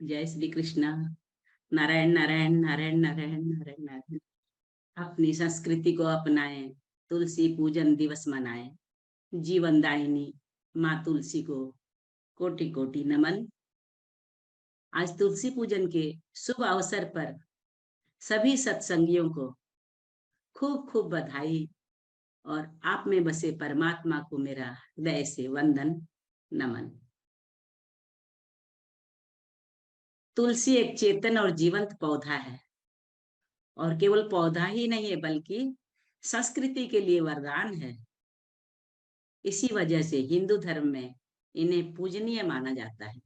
जय श्री कृष्णा। नारायण नारायण नारायण नारायण नारायण नारायण। अपनी संस्कृति को अपनाएं, तुलसी पूजन दिवस मनाएं। जीवन दायिनी माँ तुलसी को कोटि कोटि नमन। आज तुलसी पूजन के शुभ अवसर पर सभी सत्संगियों को खूब खूब बधाई और आप में बसे परमात्मा को मेरा हृदय से वंदन नमन। तुलसी एक चेतन और जीवंत पौधा है और केवल पौधा ही नहीं है बल्कि संस्कृति के लिए वरदान है। इसी वजह से हिंदू धर्म में इन्हें पूजनीय माना जाता है।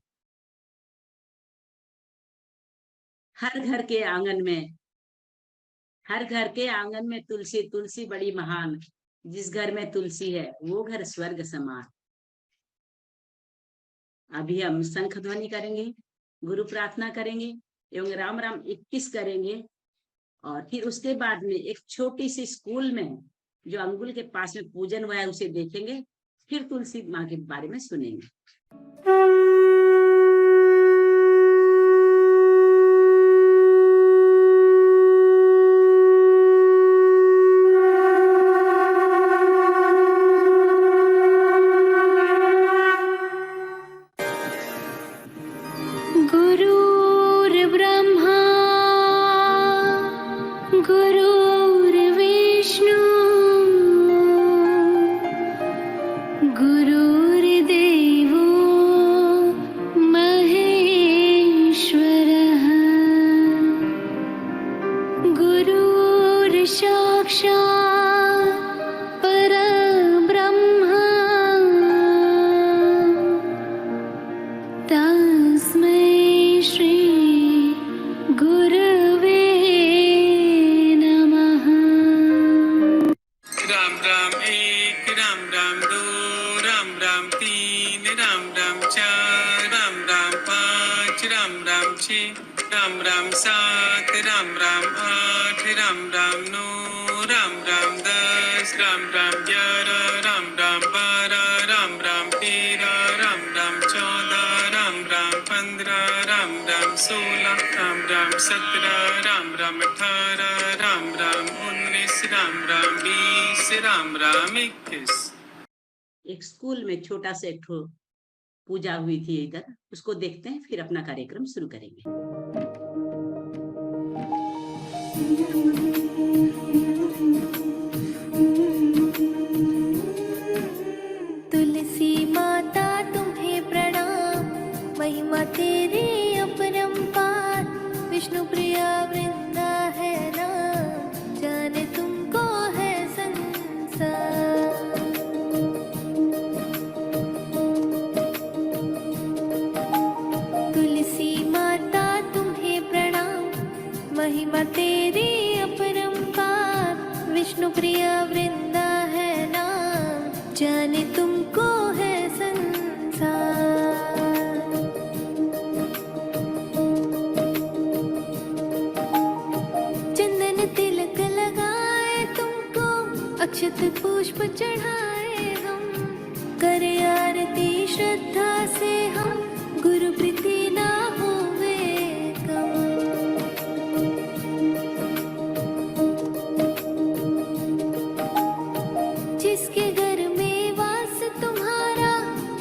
हर घर के आंगन में तुलसी तुलसी बड़ी महान। जिस घर में तुलसी है वो घर स्वर्ग समान। अभी हम शंख ध्वनि करेंगे, गुरु प्रार्थना करेंगे एवं राम राम 21 करेंगे और फिर उसके बाद में एक छोटी सी स्कूल में जो अंगुल के पास में पूजन हुआ है उसे देखेंगे, फिर तुलसी माँ के बारे में सुनेंगे। गुरुर्ब्रह्मा गुरुर्विष्णु गुरुर्देवो महेश्वरः गुरुर्साक्षात् परब्रह्म तस्मै श्री गुरवे नमः। राम राम एक, राम राम दो, राम राम तीन, राम राम चार, राम राम पाँच, राम राम छः, राम राम सात, राम राम आठ, राम राम नौ, राम राम 10, राम राम 11, राम राम 12, राम राम 13, राम राम 14, राम राम 15, राम राम 16, राम राम 17, राम राम 18, राम राम 19, राम राम 20, राम राम 21। एक स्कूल में छोटा सा एक ठो पूजा हुई थी इधर, उसको देखते हैं फिर अपना कार्यक्रम शुरू करेंगे। तुलसी माता तुम्हें प्रणाम, महिमा तेरी अपरंपार। विष्णु प्रिया वृंदा है नाम, जाने तुमको है संसार। तुलसी माता तुम्हें प्रणाम, महिमा तेरी अपरंपार। विष्णु प्रिया वृंदा है नाम, जाने तुमको है संसार। चंदन तिलक लगाए तुमको, अक्षत पुष्प चढ़ाए हम। करे आरती श्रद्धा से हम, गुरु प्रीति ना होवे कम। जिसके घर में वास तुम्हारा,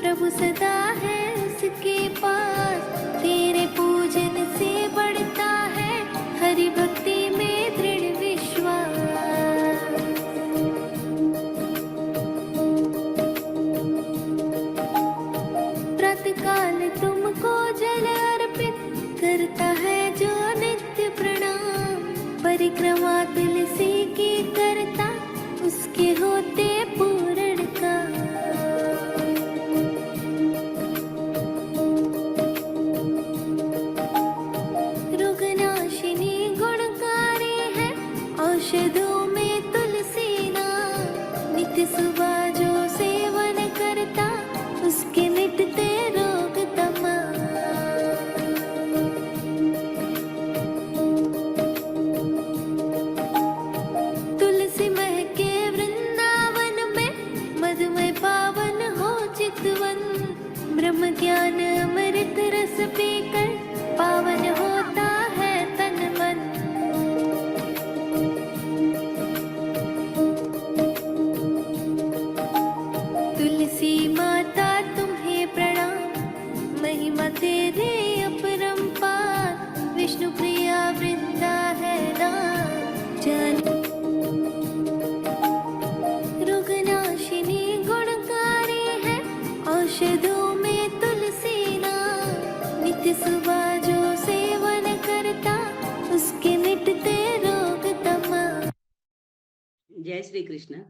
प्रभु सदा है उसके पास। तेरे पूजन से बढ़ता है हरि भक्ति में दृढ़ विश्वास। जिसके घर में वास तुम्हारा, प्रभु सदा है उसके पास। तेरे पूजन से बढ़ता है हरि भक्ति में दृढ़ विश्वास। जिसके घर में वास तुम्हारा, प्रभु सदा है उसके पास। तेरे पूजन से बढ़ता है हरि भक्ति में दृढ़ विश्वास। जय श्री कृष्ण।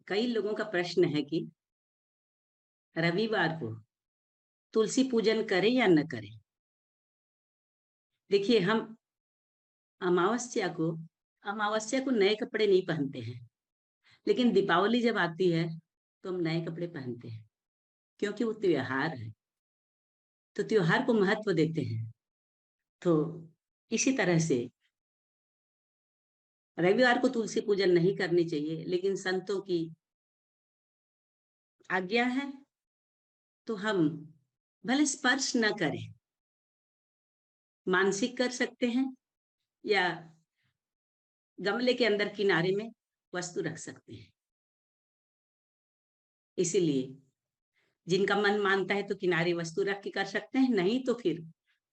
कई लोगों का प्रश्न है कि रविवार को तुलसी पूजन करें या न करें। देखिए, हम अमावस्या को नए कपड़े नहीं पहनते हैं, लेकिन दीपावली जब आती है तो हम नए कपड़े पहनते हैं, क्योंकि वो त्योहार है, तो त्योहार को महत्व देते हैं। तो इसी तरह से रविवार को तुलसी पूजन नहीं करनी चाहिए, लेकिन संतों की आज्ञा है तो हम भले स्पर्श न करें, मानसिक कर सकते हैं या गमले के अंदर किनारे में वस्तु रख सकते हैं। इसीलिए जिनका मन मानता है तो किनारे वस्तु रख के कर सकते हैं, नहीं तो फिर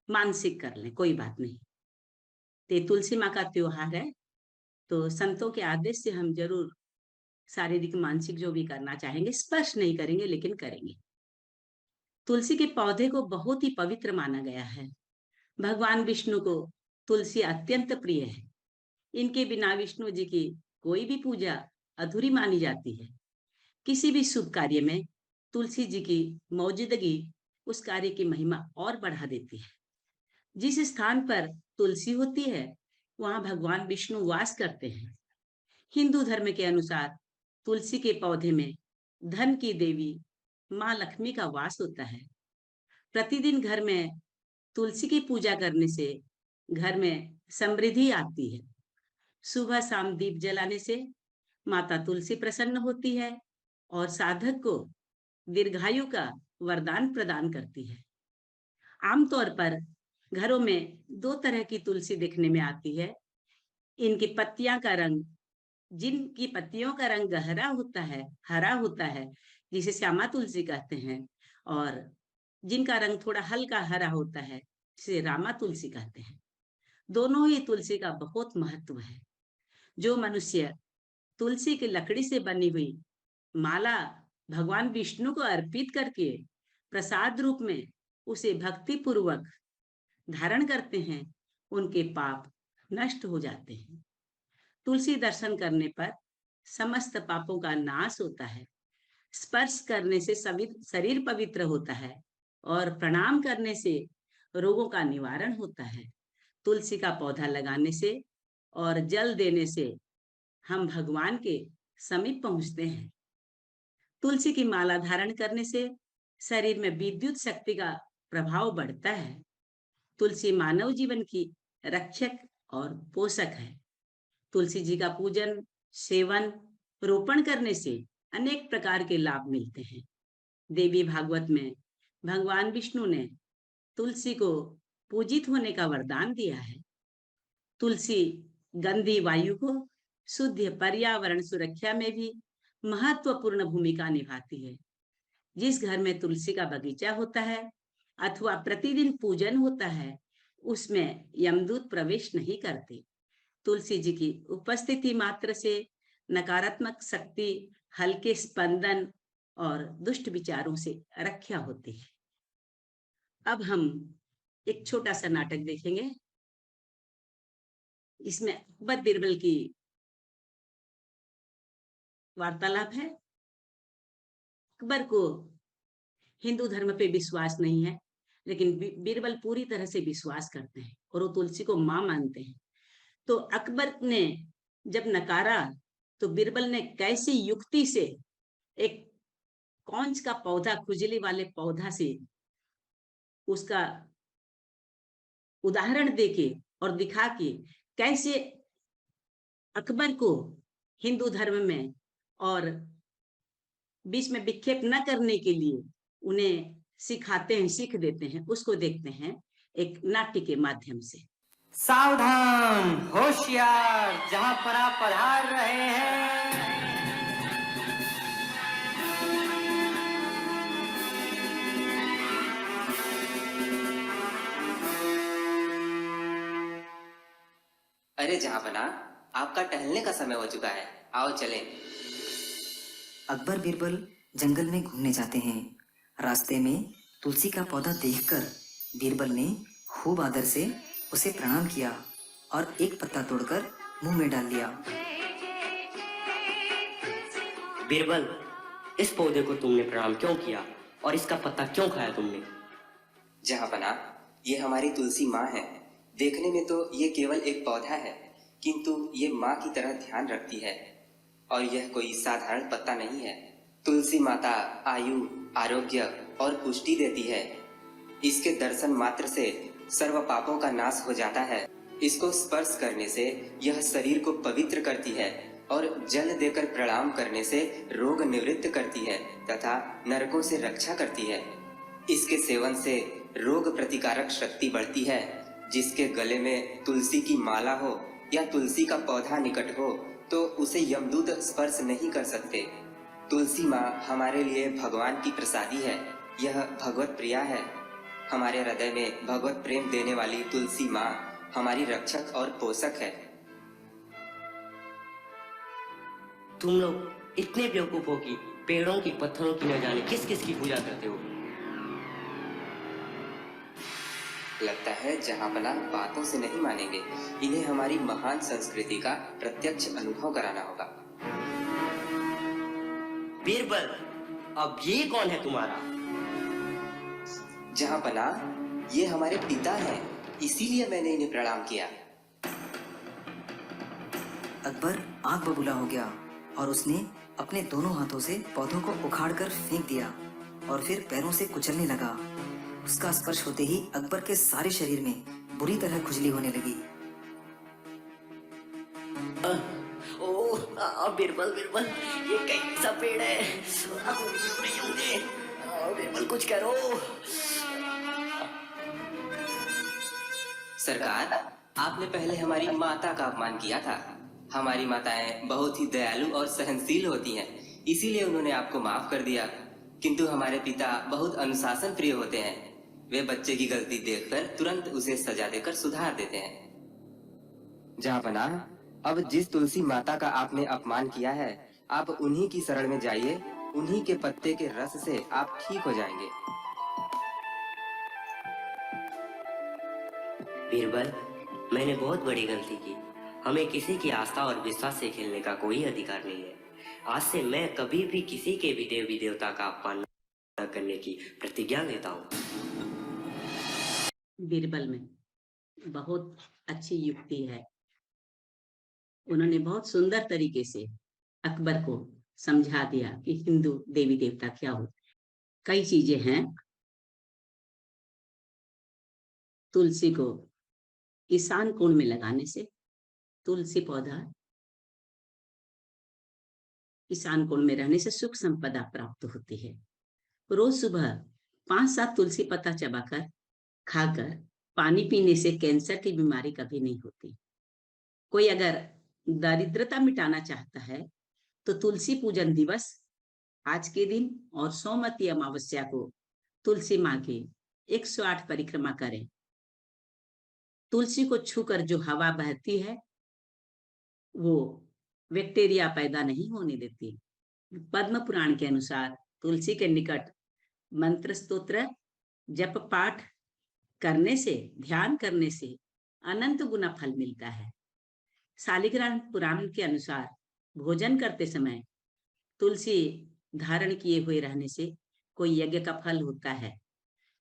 मानसिक कर लें, कोई बात नहीं। ते तुलसी माँ का त्योहार है, तो संतों के आदेश से हम जरूर शारीरिक मानसिक जो भी करना चाहेंगे, स्पर्श नहीं करेंगे लेकिन करेंगे। तुलसी के पौधे को बहुत ही पवित्र माना गया है। भगवान विष्णु को तुलसी अत्यंत प्रिय है। इनके बिना विष्णु जी की कोई भी पूजा अधूरी मानी जाती है। किसी भी शुभ कार्य में तुलसी जी की मौजूदगी उस कार्य की महिमा और बढ़ा देती है। जिस स्थान पर तुलसी होती है वहां भगवान विष्णु वास करते हैं। हिंदू धर्म के अनुसार तुलसी के पौधे में धन की देवी माँ लक्ष्मी का वास होता है। प्रतिदिन घर में तुलसी की पूजा करने से घर में समृद्धि आती है। सुबह शाम दीप जलाने से माता तुलसी प्रसन्न होती है और साधक को दीर्घायु का वरदान प्रदान करती है। आमतौर पर घरों में 2 तरह की तुलसी देखने में आती है। इनकी पत्तियां का रंग, जिनकी पत्तियों का रंग गहरा होता है, हरा होता है, जिसे श्यामा तुलसी कहते हैं, और जिनका रंग थोड़ा हल्का हरा होता है, जिसे रामा तुलसी कहते हैं। दोनों ही तुलसी का बहुत महत्व है। जो मनुष्य तुलसी की लकड़ी से बनी हुई माला भगवान विष्णु को अर्पित करके प्रसाद रूप में उसे भक्ति पूर्वक धारण करते हैं, उनके पाप नष्ट हो जाते हैं। तुलसी दर्शन करने पर समस्त पापों का नाश होता है। स्पर्श करने से शरीर पवित्र होता है और प्रणाम करने से रोगों का निवारण होता है। तुलसी का पौधा लगाने से और जल देने से हम भगवान के समीप पहुंचते हैं। तुलसी की माला धारण करने से शरीर में विद्युत शक्ति का प्रभाव बढ़ता है। तुलसी मानव जीवन की रक्षक और पोषक है। तुलसी जी का पूजन, सेवन, रोपण करने से अनेक प्रकार के लाभ मिलते हैं। देवी भागवत में भगवान विष्णु ने तुलसी को पूजित होने का वरदान दिया है। तुलसी गंदी वायु को शुद्ध पर्यावरण सुरक्षा में भी महत्वपूर्ण भूमिका निभाती है। जिस घर में तुलसी का बगीचा होता है अथवा प्रतिदिन पूजन होता है, उसमें यमदूत प्रवेश नहीं करते। तुलसी जी की उपस्थिति मात्र से नकारात्मक शक्ति, हल्के स्पंदन और दुष्ट विचारों से रक्षा होती है। अब हम एक छोटा सा नाटक देखेंगे। इसमें अकबर बीरबल की वार्तालाप है। अकबर को हिंदू धर्म पे विश्वास नहीं है, लेकिन बीरबल पूरी तरह से विश्वास करते हैं और वो तुलसी को मां मानते हैं। तो अकबर ने जब नकारा तो बीरबल ने कैसी युक्ति से एक कौंच का पौधा, खुजली वाले पौधा से उसका उदाहरण देके और दिखा के कैसे अकबर को हिंदू धर्म में और बीच में विक्षेप न करने के लिए उन्हें सिखाते हैं, सीख देते हैं, उसको देखते हैं एक नाट्य के माध्यम से। सावधान, होशियार, जहां पर आप पधार रहे हैं अरे जहांपना, आपका टहलने का समय हो चुका है, आओ चलें। अकबर बीरबल जंगल में घूमने जाते हैं। रास्ते में तुलसी का पौधा देखकर बीरबल ने खूब आदर से उसे प्रणाम किया और एक पत्ता तोड़कर मुंह में डाल लिया। बीरबल, इस पौधे को तुमने प्रणाम क्यों किया और इसका पत्ता क्यों खाया तुमने? जहाँपना, ये हमारी तुलसी माँ है। देखने में तो ये केवल एक पौधा है, किंतु ये माँ की तरह ध्यान रखती है और यह कोई साधारण पत्ता नहीं है। तुलसी माता आयु, आरोग्य और पुष्टि देती है। इसके दर्शन मात्र से सर्व पापों का नाश हो जाता है। इसको स्पर्श करने से यह शरीर को पवित्र करती है और जल देकर प्रणाम करने से रोग निवृत्त करती है तथा नरकों से रक्षा करती है। इसके सेवन से रोग प्रतिकारक शक्ति बढ़ती है। जिसके गले में तुलसी की माला हो या तुलसी का पौधा निकट हो तो उसे यमदूत स्पर्श नहीं कर सकते। तुलसी माँ हमारे लिए भगवान की प्रसादी है। यह भगवत प्रिया है। हमारे हृदय में भगवत प्रेम देने वाली तुलसी माँ हमारी रक्षक और पोषक है। तुम लोग इतने बेवकूफ हो कि पेड़ों की, पत्थरों की न जाने किस किस की पूजा करते हो। लगता है जहाँपना बातों से नहीं मानेंगे। इन्हें हमारी महान संस्कृति का प्रत्यक्ष अनुभव कराना होगा। बीरबल, अब ये कौन है तुम्हारा? जहाँपना, ये हमारे पिता हैं, इसीलिए मैंने इन्हें प्रणाम किया। अकबर आग बबूला हो गया और उसने अपने दोनों हाथों से पौधों को उखाड़कर फेंक दिया और फिर पैरों से कुचलने लगा। उसका स्पर्श होते ही अकबर के सारे शरीर में बुरी तरह खुजली होने लगी। बीरबल, बीरबल, ये कैसा पेड़ है? नहीं होंगे। बीरबल, कुछ करो। सरकार, आपने पहले हमारी माता का अपमान किया था। हमारी माताएं बहुत ही दयालु और सहनशील होती हैं, इसीलिए उन्होंने आपको माफ कर दिया। किंतु हमारे पिता बहुत अनुशासन प्रिय होते हैं। वे बच्चे की गलती देखकर तुरंत उसे सजा देकर सुधार देते हैं। जहाँपना, अब जिस तुलसी माता का आपने अपमान किया है, आप उन्हीं की शरण में जाइए। उन्हीं के पत्ते के रस से आप ठीक हो जाएंगे। बीरबल, मैंने बहुत बड़ी गलती की। हमें किसी की आस्था और विश्वास से खेलने का कोई अधिकार नहीं है। आज से मैं कभी भी किसी के भी देवी देवता का अपमान न करने की प्रतिज्ञा लेता हूँ। बीरबल में बहुत अच्छी युक्ति है। उन्होंने बहुत सुंदर तरीके से अकबर को समझा दिया कि हिंदू देवी देवता क्या होते हैं। कई चीजें हैं। तुलसी को ईशान कोण में लगाने से तुलसी पौधा ईशान कोण में रहने से सुख संपदा प्राप्त होती है। रोज सुबह 5-7 तुलसी पत्ता चबाकर खाकर पानी पीने से कैंसर की बीमारी कभी नहीं होती। कोई अगर दारिद्रता मिटाना चाहता है तो तुलसी पूजन दिवस आज के दिन और सोमवती अमावस्या को तुलसी माँ की 108 परिक्रमा करें। तुलसी को छूकर जो हवा बहती है वो बैक्टीरिया पैदा नहीं होने देती। पद्म पुराण के अनुसार तुलसी के निकट मंत्र स्तोत्र जप पाठ करने से, ध्यान करने से अनंत गुना फल मिलता है। शालिग्राम पुराण के अनुसार भोजन करते समय तुलसी धारण किए हुए रहने से कोई यज्ञ का फल होता है,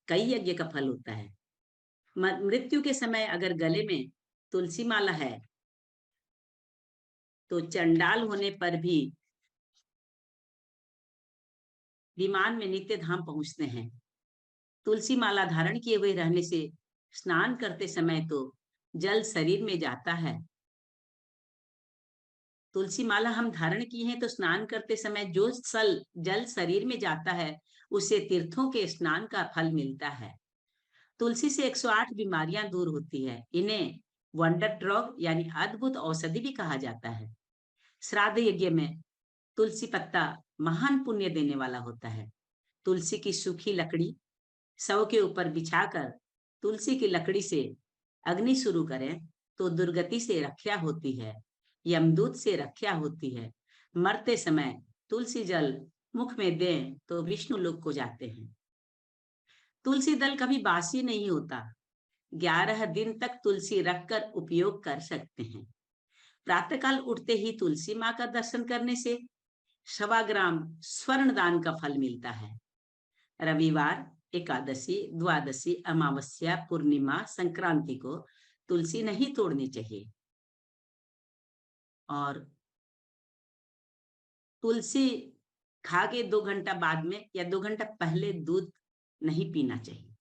कई यज्ञ का फल होता है। मृत्यु के समय अगर गले में तुलसी माला है तो चंडाल होने पर भी विमान में नित्य धाम पहुंचते हैं। तुलसी माला धारण किए हुए रहने से स्नान करते समय तो जल शरीर में जाता है। तुलसी माला हम धारण की हैं तो स्नान करते समय जो जल शरीर में जाता है उससे तीर्थों के स्नान का फल मिलता है। तुलसी से 108 बीमारियां दूर होती है। इन्हें वंडर ड्रग यानी अद्भुत औषधि भी कहा जाता है। श्राद्ध यज्ञ में तुलसी पत्ता महान पुण्य देने वाला होता है। तुलसी की सूखी लकड़ी शव के ऊपर बिछाकर तुलसी की लकड़ी से अग्नि शुरू करें तो दुर्गति से रक्षा होती है, यमदूत से रक्षा होती है। मरते समय तुलसी जल मुख में दें तो विष्णु लोक को जाते हैं। तुलसी दल कभी बासी नहीं होता। 11 दिन तक तुलसी रखकर उपयोग कर सकते हैं। प्रातःकाल उठते ही तुलसी माँ का दर्शन करने से 1.25 ग्राम स्वर्ण दान का फल मिलता है। रविवार, एकादशी, द्वादशी, अमावस्या, पूर्णिमा, संक्रांति को तुलसी नहीं तोड़नी चाहिए। और तुलसी खा के 2 घंटा बाद में या 2 घंटा पहले दूध नहीं पीना चाहिए।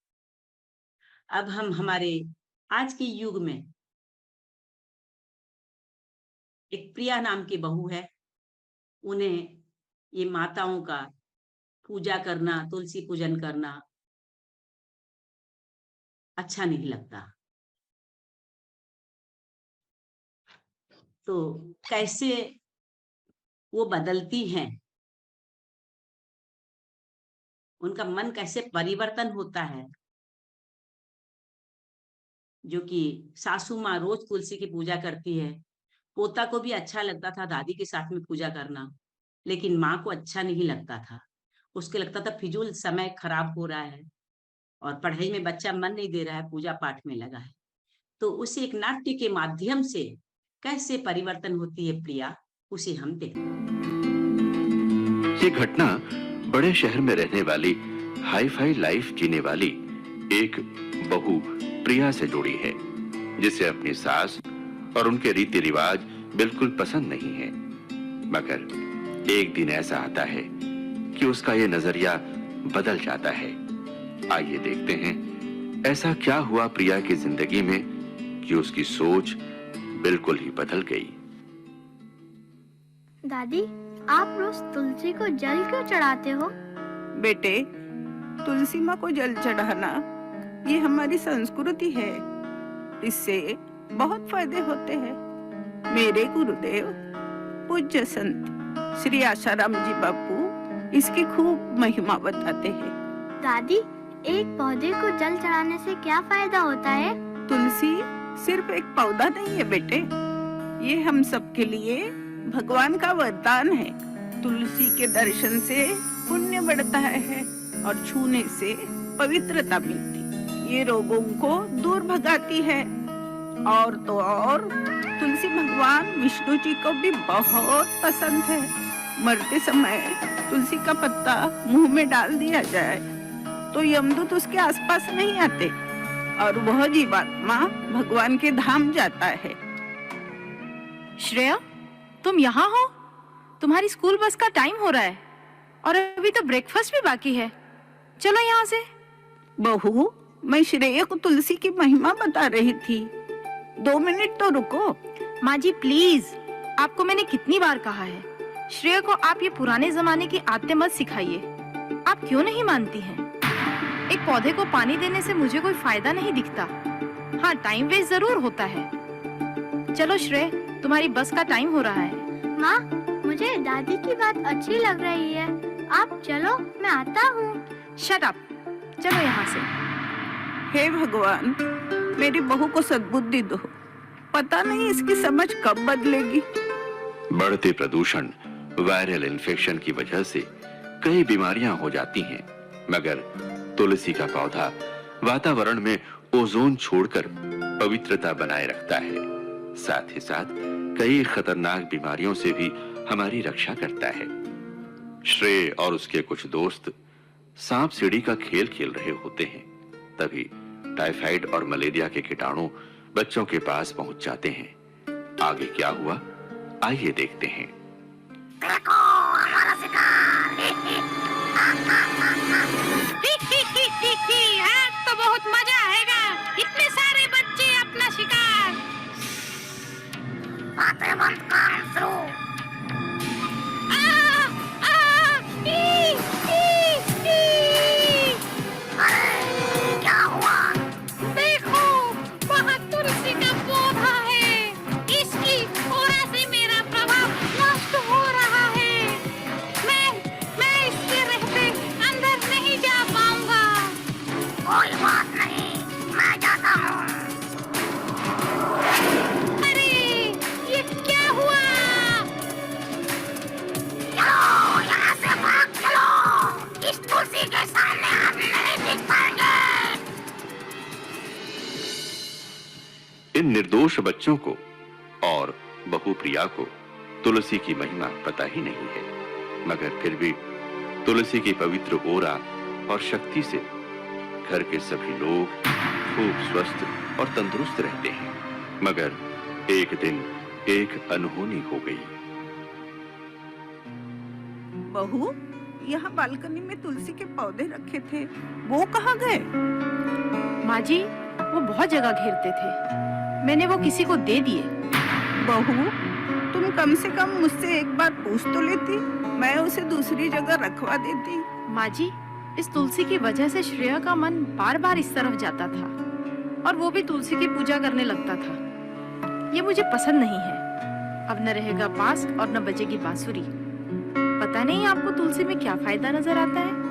अब हम हमारे आज के युग में एक प्रिया नाम की बहू है, उन्हें ये माताओं का पूजा करना, तुलसी पूजन करना अच्छा नहीं लगता। तो कैसे वो बदलती हैं, उनका मन कैसे परिवर्तन होता है। जो कि सासू माँ रोज तुलसी की पूजा करती है, पोता को भी अच्छा लगता था दादी के साथ में पूजा करना, लेकिन माँ को अच्छा नहीं लगता था। उसके लगता था फिजूल समय खराब हो रहा है और पढ़ाई में बच्चा मन नहीं दे रहा है, पूजा पाठ में लगा है। तो उसे एक नाट्य के माध्यम से कैसे परिवर्तन होती है प्रिया, उसे हम देखते हैं। ये घटना बड़े शहर में रहने वाली हाई फाई लाइफ जीने वाली एक बहू प्रिया से जुड़ी है, जिसे अपनी सास और उनके रीति रिवाज बिल्कुल पसंद नहीं है। मगर एक दिन ऐसा आता है कि उसका ये नजरिया बदल जाता है। आइए देखते हैं ऐसा क्या हुआ प्रिया की जिंदगी में कि उसकी सोच बिल्कुल ही बदल गई। दादी, आप रोज तुलसी को जल क्यों चढ़ाते हो? बेटे, तुलसी माँ को जल चढ़ाना ये हमारी संस्कृति है। इससे बहुत फायदे होते हैं। मेरे गुरुदेव पूज्य संत श्री आशाराम जी बापू इसकी खूब महिमा बताते हैं। दादी, एक पौधे को जल चढ़ाने से क्या फायदा होता है? तुलसी सिर्फ एक पौधा नहीं है बेटे, ये हम सबके लिए भगवान का वरदान है। तुलसी के दर्शन से पुण्य बढ़ता है और छूने से पवित्रता मिलती। ये रोगों को दूर भगाती है। और तो और तुलसी भगवान विष्णु जी को भी बहुत पसंद है। मरते समय तुलसी का पत्ता मुंह में डाल दिया जाए तो यमदूत उसके आसपास नहीं आते और वह जीवात्मा भगवान के धाम जाता है। श्रेया, तुम यहाँ हो? तुम्हारी स्कूल बस का टाइम हो रहा है और अभी तो ब्रेकफास्ट भी बाकी है। चलो यहाँ से। बहू, मैं श्रेया को तुलसी की महिमा बता रही थी। 2 मिनट तो रुको। माँ जी प्लीज, आपको मैंने कितनी बार कहा है, श्रेया को आप ये पुराने जमाने की आदतें मत सिखाइए। आप क्यों नहीं मानती हैं? एक पौधे को पानी देने से मुझे कोई फायदा नहीं दिखता। हाँ, टाइम वेस्ट जरूर होता है। चलो श्रेय, तुम्हारी बस का टाइम हो रहा है। माँ, मुझे दादी की बात अच्छी लग रही है। आप चलो, मैं आता हूँ। शट अप, चलो यहाँ से। हे भगवान, मेरी बहू को सद्बुद्धि दो। पता नहीं इसकी समझ कब बदलेगी। बढ़ते प्रदूषण, वायरल इन्फेक्शन की वजह से कई बीमारियां हो जाती हैं, मगर तुलसी का पौधा वातावरण में ओजोन छोड़कर पवित्रता बनाए रखता है। साथ ही साथ कई खतरनाक बीमारियों से भी हमारी रक्षा करता है। श्रेय और उसके कुछ दोस्त सांप सीढ़ी का खेल खेल रहे होते हैं, तभी टाइफाइड और मलेरिया के कीटाणु बच्चों के पास पहुंच जाते हैं। आगे क्या हुआ, आइए देखते हैं। देखो हमारा शिकार। आज तो बहुत मजा आएगा, इतने सारे बच्चे अपना शिकार। बातें मत कर, शुरू। अरे क्या हुआ? देखो, वहाँ तुलसी का पौधा है। इसकी ओरा से मेरा प्रभाव नष्ट हो रहा है। मैं इसके रहते अंदर नहीं जा पाऊंगा। कोई बात नहीं, मैं जाता हूँ। अरे, ये क्या हुआ? चलो, यहाँ से भाग चलो। इस तुलसी के सामने हम नहीं टिक पाएंगे। इन निर्दोष बच्चों को और बहू प्रिया को तुलसी की महिमा पता ही नहीं है, मगर फिर भी तुलसी की पवित्र ओरा और शक्ति से घर के सभी लोग खूब स्वस्थ और तंदुरुस्त रहते हैं। मगर एक दिन एक अनहोनी हो गई। बहू, यहाँ बालकनी में तुलसी के पौधे रखे थे, वो कहाँ गए? माँ जी, वो बहुत जगह घेरते थे, मैंने वो किसी को दे दिए। बहू, तुम कम से कम मुझसे एक बार पूछ तो लेती, मैं उसे दूसरी जगह रखवा देती। माँ जी, इस तुलसी की वजह से श्रेया का मन बार बार इस तरफ जाता था और वो भी तुलसी की पूजा करने लगता था। ये मुझे पसंद नहीं है। अब न रहेगा बांस और न बजेगी बांसुरी। पता नहीं आपको तुलसी में क्या फायदा नजर आता है।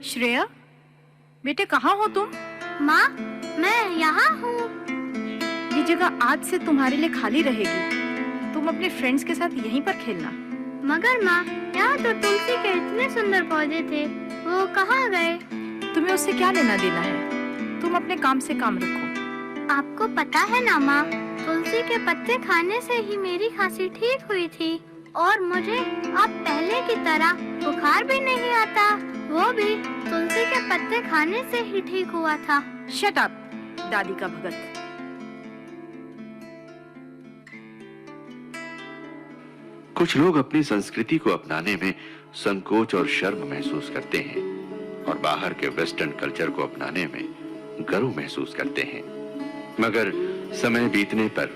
श्रेया, बेटे कहाँ हो तुम? माँ, मैं यहाँ हूँ। ये जगह आज से तुम्हारे लिए खाली रहेगी। तुम अपने फ्रेंड्स के साथ यहीं पर खेलना। मगर माँ, यहाँ तो तुलसी के इतने सुंदर पौधे थे, वो कहाँ गए? तुम्हें उससे क्या लेना देना है? तुम अपने काम से काम रखो। आपको पता है ना माँ, तुलसी के पत्ते खाने से ही मेरी खांसी ठीक हुई थी और मुझे अब पहले की तरह बुखार भी नहीं आता। वो भी तुलसी के पत्ते खाने से ही ठीक हुआ था। शट अप, दादी का भगत। कुछ लोग अपनी संस्कृति को अपनाने में संकोच और शर्म महसूस करते हैं और बाहर के वेस्टर्न कल्चर को अपनाने में गर्व महसूस करते हैं, मगर समय बीतने पर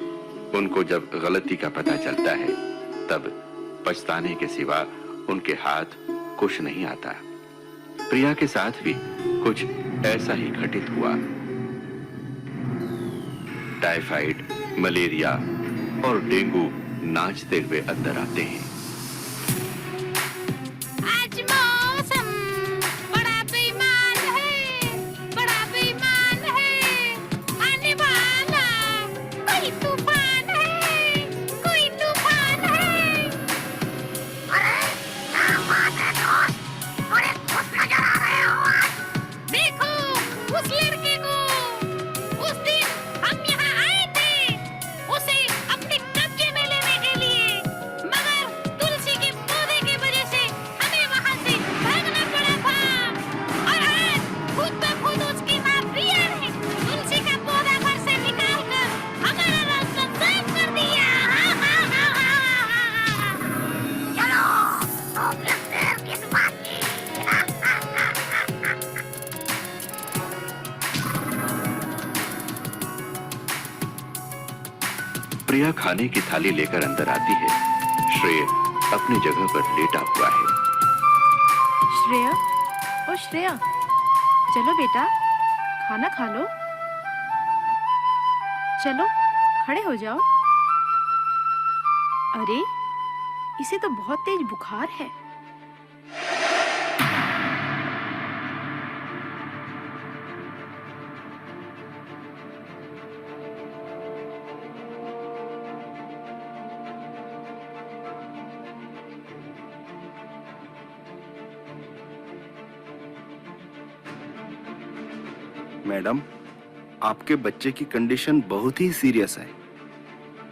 उनको जब गलती का पता चलता है तब पछताने के सिवा उनके हाथ कुछ नहीं आता। प्रिया के साथ भी कुछ ऐसा ही घटित हुआ। टाइफाइड, मलेरिया और डेंगू नाचते हुए अंदर आते हैं। आज मौसम बड़ा बेईमान है, बड़ा बेईमान है। आने वाला कोई तूफान है, कोई तूफान है। अरे क्या बात है दोस्त, बड़े खुश नजर आ रहे हो आज। देखो उस लड़के को, उस दिन हम यहाँ आए थे उसे अपने कब्जे में लेने के लिए, मगर तुलसी के पौधे की वजह से हमें वहाँ से भागना पड़ा था। और आज खुद ब खुद उसकी माँ प्रिया ने तुलसी का पौधा घर से निकालकर हमारा रास्ता साफ कर दिया। चलो तो देखते हैं किस बात की। प्रिया खाने की थाली लेकर अंदर आती है। श्रेय अपनी जगह पर लेटा हुआ है। श्रेया, ओ श्रेया, चलो बेटा, खाना खा लो। चलो खड़े हो जाओ। अरे, इसे तो बहुत तेज बुखार है। मैडम, आपके बच्चे की कंडीशन बहुत ही सीरियस है।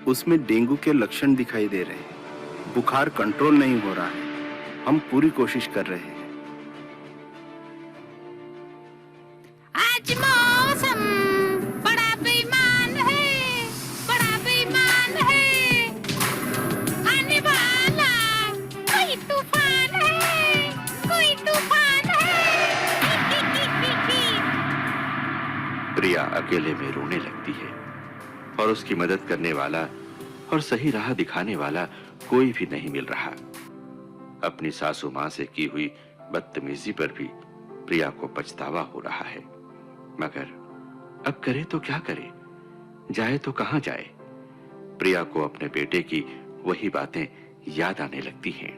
उसमें डेंगू के लक्षण दिखाई दे रहे हैं। बुखार कंट्रोल नहीं हो रहा है। हम पूरी कोशिश कर रहे हैं। आज मौसम बड़ा बेईमान है, बड़ा बेईमान है। आने वाला कोई तूफान है, कोई तूफान है। प्रिया अकेले में रोने लगती है और उसकी मदद करने वाला और सही राह दिखाने वाला कोई भी नहीं मिल रहा। अपनी सासू मां से की हुई बदतमीजी पर भी प्रिया को पछतावा हो रहा है, मगर अब करे तो क्या करे, जाए तो कहां जाए। प्रिया को अपने बेटे की वही बातें याद आने लगती हैं।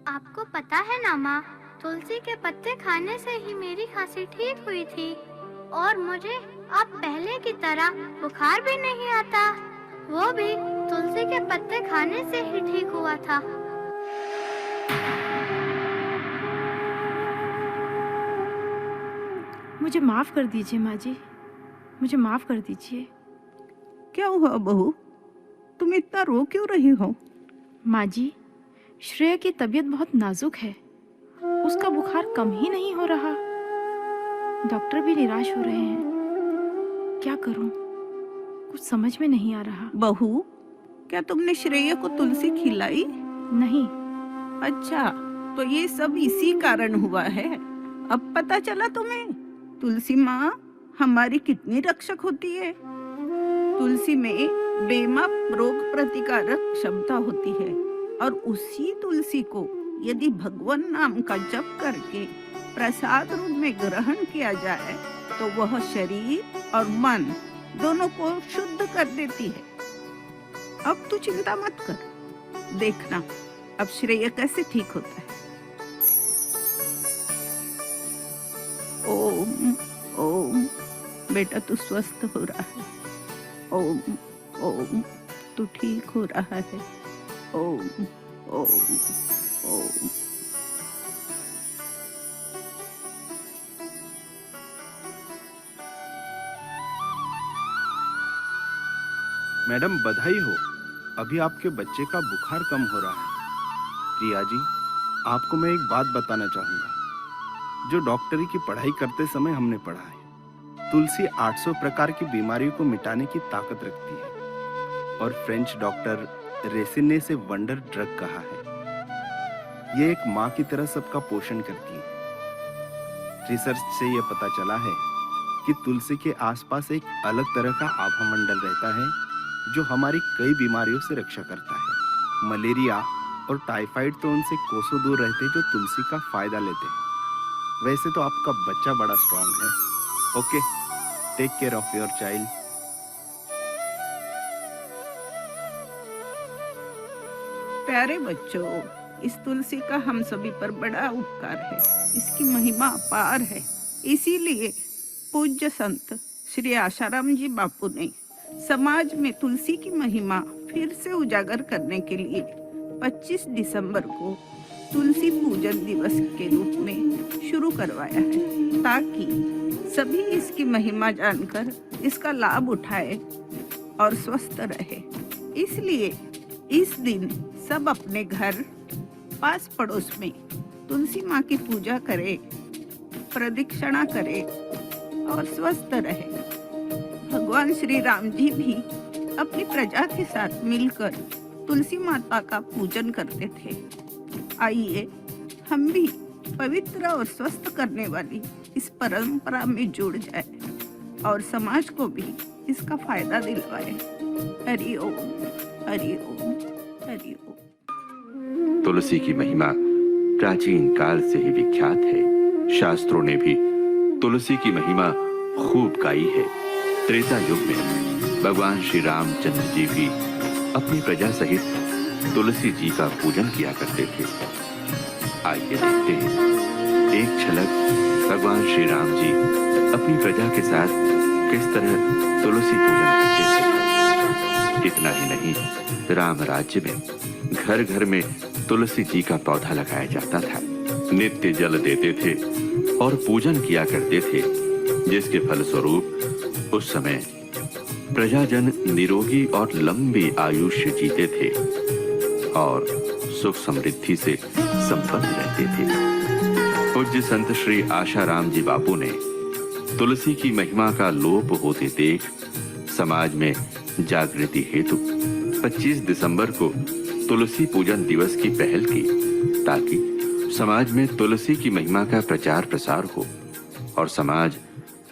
आपको पता है ना माँ, तुलसी के पत्ते खाने से ही मेरी खांसी ठीक हुई थी और मुझे अब पहले की तरह बुखार भी नहीं आता। वो भी तुलसी के पत्ते खाने से ही ठीक हुआ था। मुझे माफ कर दीजिए माँ जी। मुझे माफ कर दीजिए। क्या हुआ बहू, तुम इतना रो क्यों रही हो? माँ जी, श्रेय की तबीयत बहुत नाजुक है। उसका बुखार कम ही नहीं हो रहा। डॉक्टर भी निराश हो रहे हैं। क्या करूं? कुछ समझ में नहीं आ रहा। बहू, क्या तुमने श्रेय को तुलसी खिलाई? नहीं। अच्छा, तो ये सब इसी कारण हुआ है। अब पता चला तुम्हें तुलसी माँ हमारी कितनी रक्षक होती है। तुलसी में बेमाप रोग प्रतिकारक क्षमता होती है और उसी तुलसी को यदि भगवान नाम का जप करके प्रसाद रूप में ग्रहण किया जाए तो वह शरीर और मन दोनों को शुद्ध कर देती है। अब तू चिंता मत कर, देखना अब श्रेय कैसे ठीक होता है। ओम ओम, बेटा तू स्वस्थ हो रहा है। ओम ओम, तू ठीक हो रहा है। ओम ओम ओम। मैडम बधाई हो, अभी आपके बच्चे का बुखार कम हो रहा है। प्रिया जी, आपको मैं एक बात बताना चाहूंगा जो डॉक्टरी की पढ़ाई करते समय हमने पढ़ा है। तुलसी 800 प्रकार की बीमारियों को मिटाने की ताकत रखती है और फ्रेंच डॉक्टर रेसिन ने इसे वंडर ड्रग कहा है। ये एक माँ की तरह सबका पोषण करती है। रिसर्च से यह पता चला है कि तुलसी के आसपास एक अलग तरह का आभा मंडल रहता है जो हमारी कई बीमारियों से रक्षा करता है। मलेरिया और टाइफाइड तो उनसे कोसों दूर रहते जो तुलसी का फायदा लेते हैं। वैसे तो आपका बच्चा बड़ा स्ट्रांग है। Okay, take care of your child. प्यारे बच्चों, इस तुलसी का हम सभी पर बड़ा उपकार है। इसकी महिमा अपार है। इसीलिए पूज्य संत श्री आशाराम जी बापू ने समाज में तुलसी की महिमा फिर से उजागर करने के लिए 25 दिसंबर को तुलसी पूजन दिवस के रूप में शुरू करवाया है ताकि सभी इसकी महिमा जानकर इसका लाभ उठाए और स्वस्थ रहे। इसलिए इस दिन सब अपने घर, पास पड़ोस में तुलसी माँ की पूजा करें, प्रदक्षिणा करें और स्वस्थ रहे। भगवान श्री राम जी भी अपनी प्रजा के साथ मिलकर तुलसी माता का पूजन करते थे। आइए हम भी पवित्र और स्वस्थ करने वाली इस परंपरा में जुड़ जाए और समाज को भी इसका फायदा दिलवाए। हरि ओम, हरि ओम, हरि ओम। तुलसी की महिमा प्राचीन काल से ही विख्यात है। शास्त्रों ने भी तुलसी की महिमा खूब गाई है। त्रेता युग में भगवान श्री रामचंद्र जी भी अपनी प्रजा सहित तुलसी जी का पूजन किया करते थे। आइए देखते हैं एक झलक भगवान श्री राम जी अपनी प्रजा के साथ किस तरह तुलसी पूजन करते थे। इतना ही नहीं, राम राज्य में घर घर में तुलसी जी का पौधा लगाया जाता था। नित्य जल देते थे और पूजन किया करते थे, जिसके फलस्वरूप उस समय प्रजाजन निरोगी और लंबी आयुष्य जीते थे और सुख समृद्धि से संपन्न रहते थे। पूज्य संत श्री आशाराम जी बापू ने तुलसी की महिमा का लोप होते देख समाज में जागृति हेतु 25 दिसंबर को तुलसी पूजन दिवस की पहल की, ताकि समाज में तुलसी की महिमा का प्रचार प्रसार हो और समाज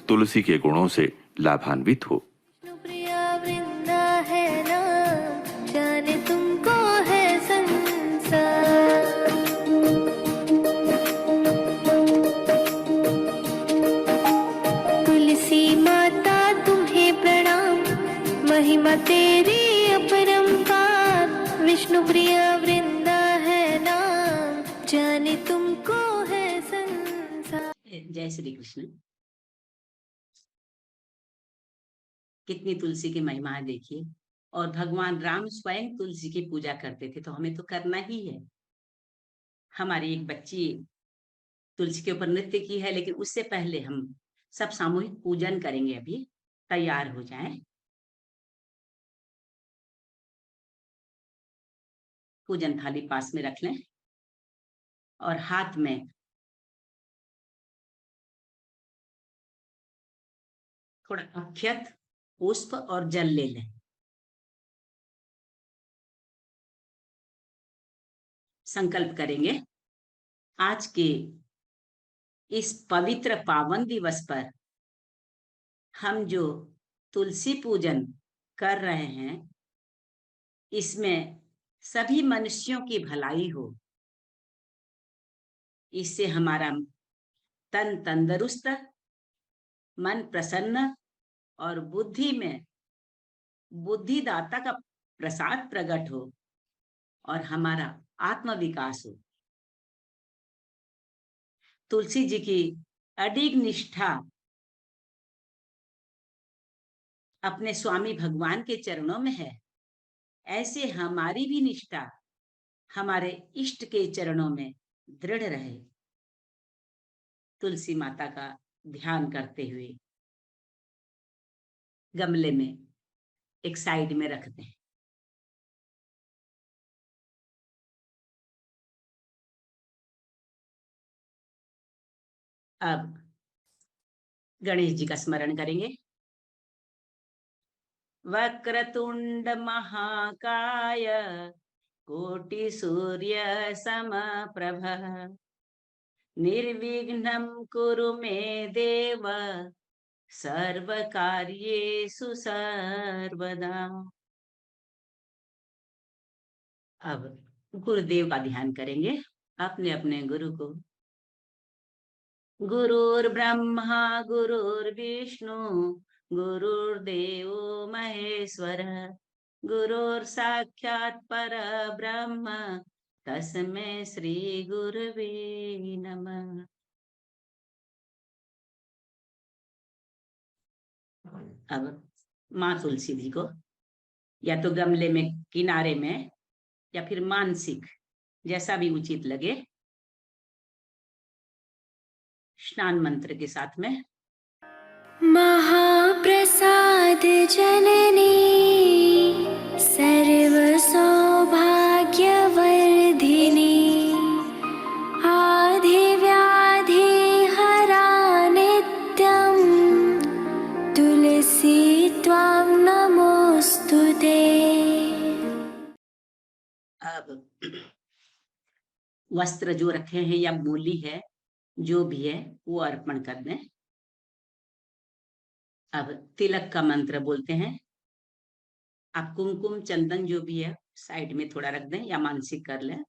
तुलसी के गुणों से लाभान्वित हो। प्रिया वृंदा है नाम, जाने तुमको है संसार। तुलसी माता तुम्हें प्रणाम, महिमा तेरी अपरंपार। विष्णु प्रिया वृंदा है नाम, जाने तुमको है संसार। जय श्री कृष्ण। कितनी तुलसी की महिमा है देखिए। और भगवान राम स्वयं तुलसी की पूजा करते थे, तो हमें तो करना ही है। हमारी एक बच्ची तुलसी के ऊपर नृत्य की है, लेकिन उससे पहले हम सब सामूहिक पूजन करेंगे। अभी तैयार हो जाएं। पूजन थाली पास में रख लें और हाथ में थोड़ा अक्षत, पुष्प और जल ले लें। संकल्प करेंगे, आज के इस पवित्र पावन दिवस पर हम जो तुलसी पूजन कर रहे हैं, इसमें सभी मनुष्यों की भलाई हो, इससे हमारा तन तंदुरुस्त, मन प्रसन्न और बुद्धि में बुद्धिदाता का प्रसाद प्रकट हो और हमारा आत्म विकास हो। तुलसी जी की अडिग निष्ठा अपने स्वामी भगवान के चरणों में है, ऐसे हमारी भी निष्ठा हमारे इष्ट के चरणों में दृढ़ रहे। तुलसी माता का ध्यान करते हुए गमले में एक साइड में रख दें। अब गणेश जी का स्मरण करेंगे। वक्रतुंड महाकाय कोटि सूर्य समप्रभ निर्विघ्नं कुरु मे देव सर्वकार्येषु सर्वदा। अब गुरुदेव का ध्यान करेंगे, अपने अपने गुरु को। गुरुर्ब्रह्मा गुरुर्विष्णु गुरुर्देवो महेश्वर गुरुर्साक्षात् परब्रह्म तस्मै श्री गुरवे नमः। अब माँ तुलसी जी को या तो गमले में किनारे में या फिर मानसिक, जैसा भी उचित लगे, स्नान मंत्र के साथ में महाप्रसाद जननी सर्व सौभाग्यवर्धिनी आधि व्याधि हरा नित्यं तुलसी त्वां नमोस्तुते। अब वस्त्र जो रखे हैं या मूली है, जो भी है वो अर्पण कर दें। अब तिलक का मंत्र बोलते हैं। आप कुमकुम चंदन जो भी है साइड में थोड़ा रख दें या मानसिक कर लें।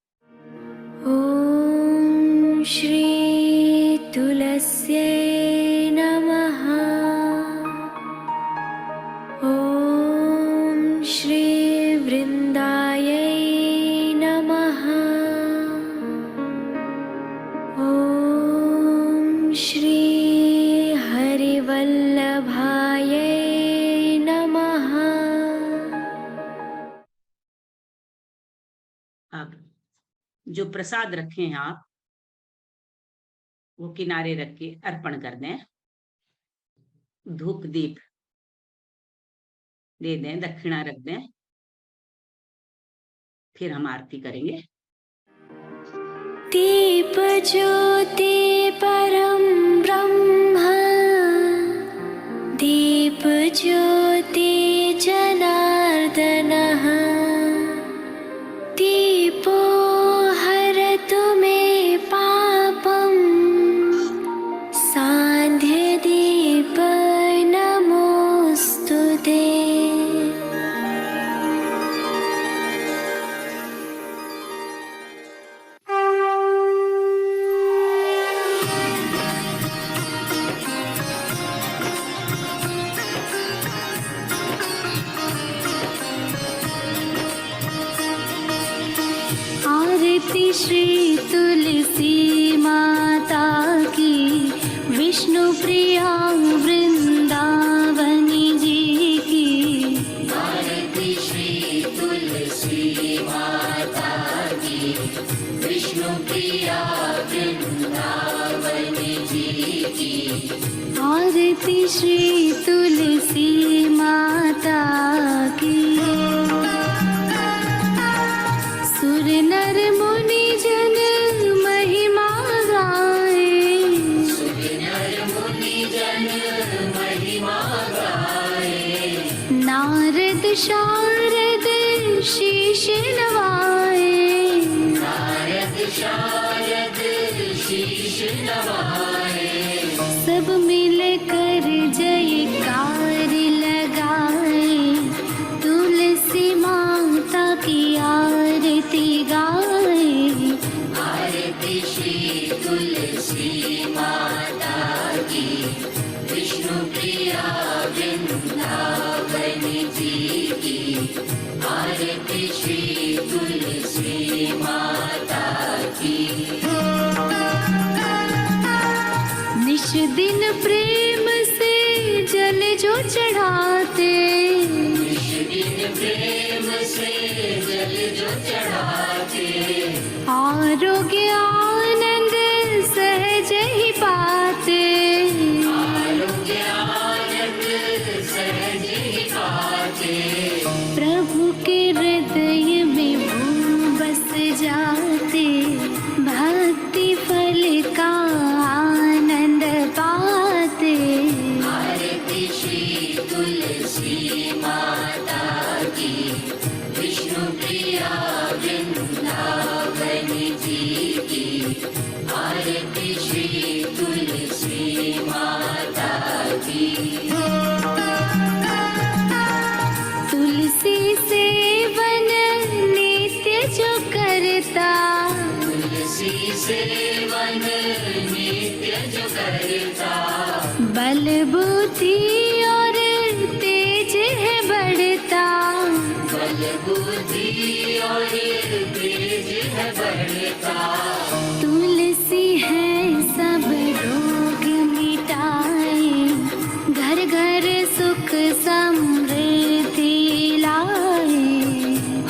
ओम श्री तुलस्यै नमः। ओम श्री वृंदायै नमः। ओम श्री हरिवल्लभायै नमः। अब जो प्रसाद रखे हैं आप, वो किनारे रख के अर्पण कर दें। धूप दीप दे दें, दक्षिणा रख दें। फिर हम आरती करेंगे। दीप ज्योति परम ब्रह्म दीप ज्योति जनार्दनः दीपो हरतु मे पापं सान्ध्य दीप नमोस्तुते। आरती श्री तुलसी माता की, विष्णु प्रिया वृंदावनी जी की। आरती श्री तुलसी माता की, विष्णु प्रिया वृंदावनी जी की। आरती आरती श्री तुलसी माता की। सुर नर मुनि जन महिमा गाए, नारद शारद शीश नवाए, सब मिल कर जयकार लगाए, तुलसी माता की आरती गाए। आरती श्री तुलसी माता की, विष्णु प्रिया वृंदावन जी की। आरती श्री तुलसी माता की। निश दिन प्रेम से जल जो चढ़ाते, निश दिन प्रेम से जल जो चढ़ाते, आरोग्य आनंद सहज ही पाते, आरोग्य आनंद सहज ही पाते। प्रभु के हृदय में वो बस जाते, भक्ति फल का आनंद पाते। आरती श्री तुलसी माता की, विष्णु प्रिया वृंदावन जी की। आरती श्री तुलसी माता की। तुलसी सेवन नित्य जो करता, तुलसी सेवन नित्य जो करता, बल बुद्धि और तेज है बढ़ता, बल बुद्धि और तेज है बढ़ता। तुलसी है सब रोग मिटाए, घर घर सुख समृद्धि लाए।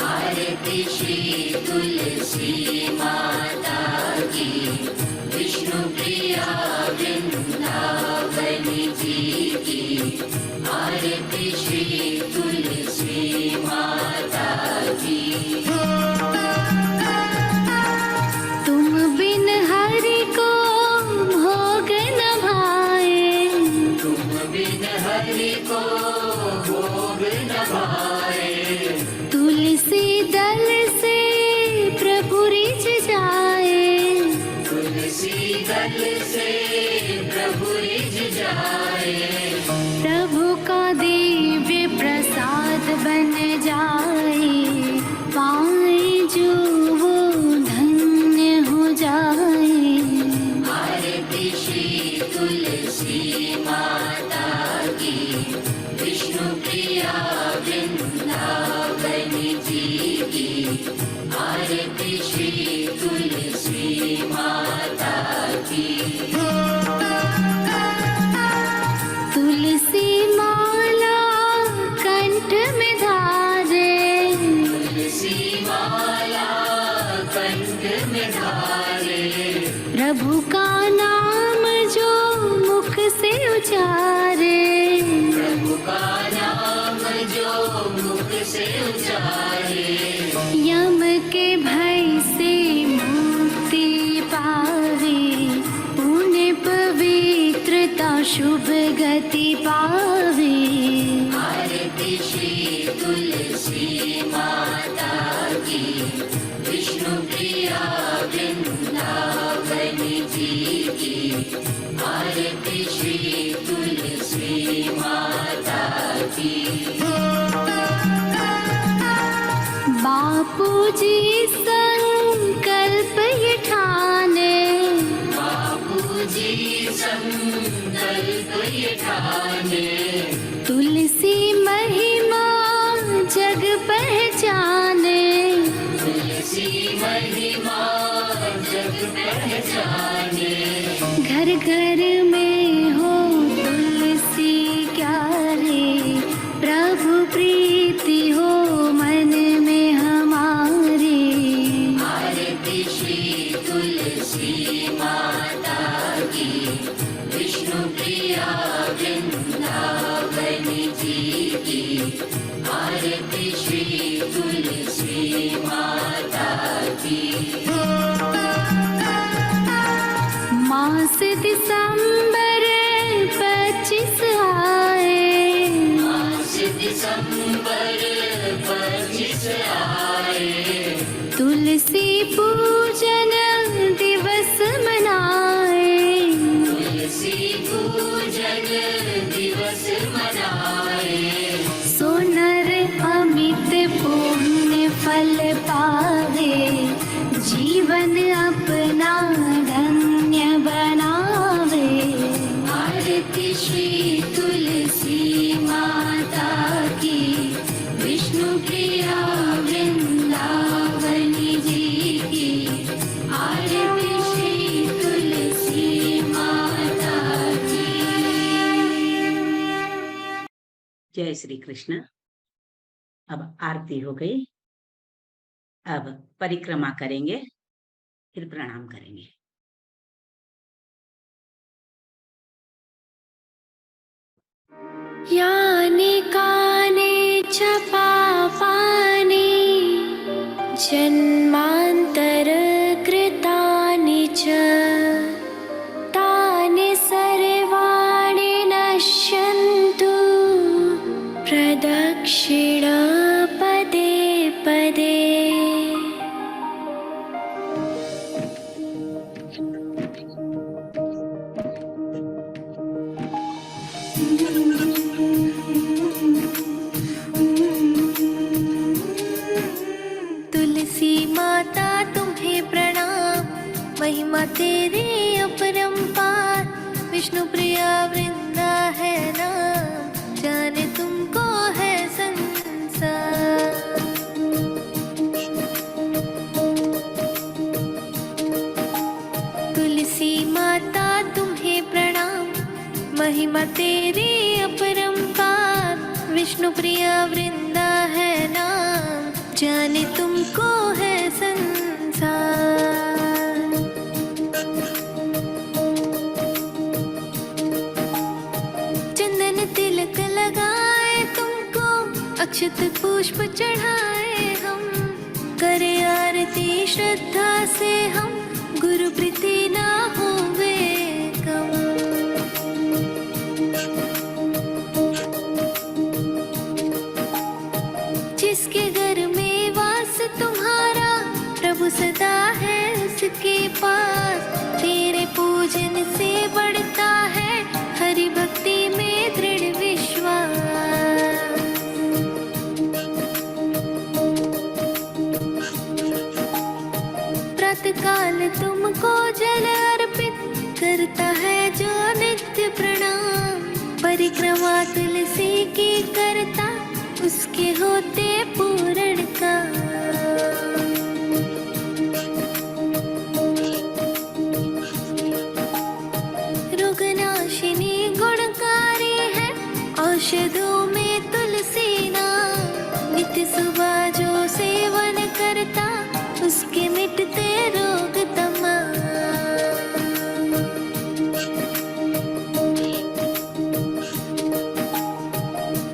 आरती श्री तुलसी माता की, विष्णु प्रिया वृंदावन जी की। आरती श्री तुलसी माता की। तुम बिन हरि को भोग न भाए, तुम बिन हरि को भोग न भाए। तुलसी दल से प्रभु रिझ जाए, तुलसी दल से प्रभु रिझ जाए। प्रभु का दिव्य प्रसाद बन जाए, पाए जो वो धन्य हो जाए। आरती श्री तुलसी माता की, विष्णु प्रिया वृंदावन जी की। आरती श्री तुलसी माता की। तुलसी माला कंठ में धारे, तुलसी माला कंठ में धारे। प्रभु का नाम जो मुख से उचारे, प्रभु का नाम जो मुख से उचारे। यम के भय से मुक्ति पावे, पुण्य पवित्रता शुभ गति पावे। आरती श्री तुलसी माता की, विष्णु प्रिया वृंदावन जी की। आरती श्री तुलसी माता की। बापू जी संकल्प ये ठाने, बापू जी संकल्प ये ठाने। तुलसी महिमा जग पहचाने, तुलसी महिमा जग पहचाने। घर घर में हो तुलसी क्यारे, प्रभु प्रीति हो मन में हमारे। आरती श्री तुलसी माता की, विष्णु प्रिया मास दिसंबर 25 आए, मास दिसंबर 25 आए, तुलसी पूजन दिवस मनाए, तुलसी पूजन दिवस मनाए, सोनर अमित पुण्य फल पावे, जीवन अपना धन्य बनावे। आरती श्री तुलसी माता की, विष्णु प्रिया वृंदावनी जी की। आरती श्री तुलसी माता की। जय श्री कृष्ण। अब आरती हो गई, अब परिक्रमा करेंगे, फिर प्रणाम करेंगे। यानि कानि च पापानि जन्मान्तर कृतानि च तानि सर्वाणि नश्यन्तु प्रदक्षिण पदे पदे। तुलसी माता तुम्हें प्रणाम, महिमा तेरी अपरंपार, विष्णु प्रिया वृंदा है नाम, जाने तुमको है संसार। तुलसी माता तुम्हें प्रणाम, महिमा तेरी अपरंपार, विष्णु प्रिया वृंदा है नाम, जाने तुमको है संसार। चंदन तिलक लगाए तुमको, अक्षत पुष्प चढ़ाए हम, करे आरती श्रद्धा से हम, गुरु प्रीति ना होवे कम। जिसके घर में वास तुम्हारा, प्रभु सदा है उसके पास, तेरे पूजन से बढ़ता है हरि भक्ति में दृढ़ विश्वास। प्रातः काल तुमको जल अर्पित करता है जो नित्य प्रणाम, परिक्रमा तुलसी की करता, उसके होते पूर्ण का। रोगनाशिनी गुणकारी है, औषधों में तुलसी नाम, नित्य सुबह जो सेवन करता, उसके मिटते रोग तमाम।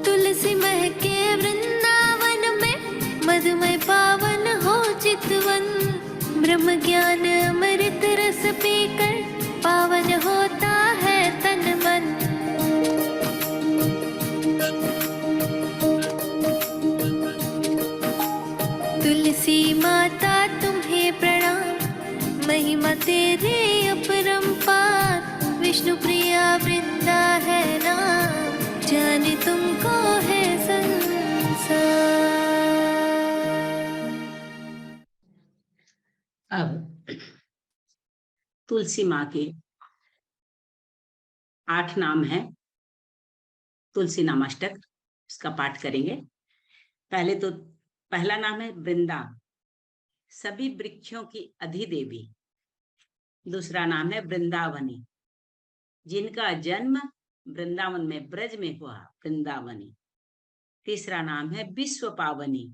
तुलसी महके वृंदावन में, मधुमय पावन हो चितवन, ब्रह्म ज्ञान अमृत रस पीकर, पावन होता है तन मन। तुलसी माता तुम्हें प्रणाम, महिमा तेरे अपरंपार, विष्णु प्रिया वृंदा है नाम, जाने तुमको है संसार। अब तुलसी माँ के 8 नाम हैं, तुलसी नामाष्टक, इसका पाठ करेंगे। पहले तो पहला नाम है वृंदा, सभी वृक्षों की अधिदेवी। दूसरा नाम है वृंदावनी, जिनका जन्म वृंदावन में ब्रज में हुआ, वृंदावनी। तीसरा नाम है विश्व पावनी,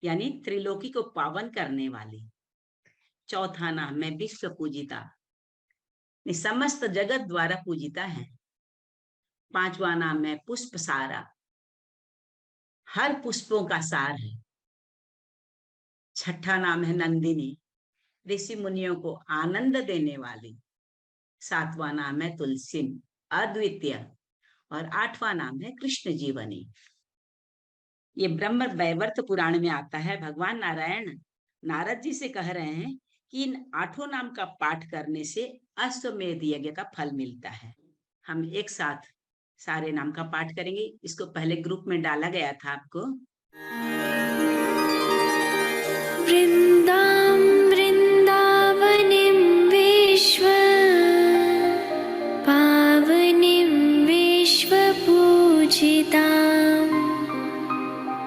यानी त्रिलोकी को पावन करने वाली। चौथा नाम है विश्व पूजिता, समस्त जगत द्वारा पूजिता है। पांचवा नाम है पुष्प सारा, हर पुष्पों का सार है। छठा नाम है नंदिनी, ऋषि मुनियों को आनंद देने वाली। 7वां नाम है तुलसी अद्वितीय और 8वां नाम है कृष्ण जीवनी। ये ब्रह्म वैवर्त पुराण में आता है। भगवान नारायण नारद जी से कह रहे हैं कि इन 8 नाम का पाठ करने से अश्वमेध यज्ञ का फल मिलता है। हम एक साथ सारे नाम का पाठ करेंगे। इसको पहले ग्रुप में डाला गया था आपको। वृन्दां वृन्दावनिं विश्व पावनीं विश्वपूजितां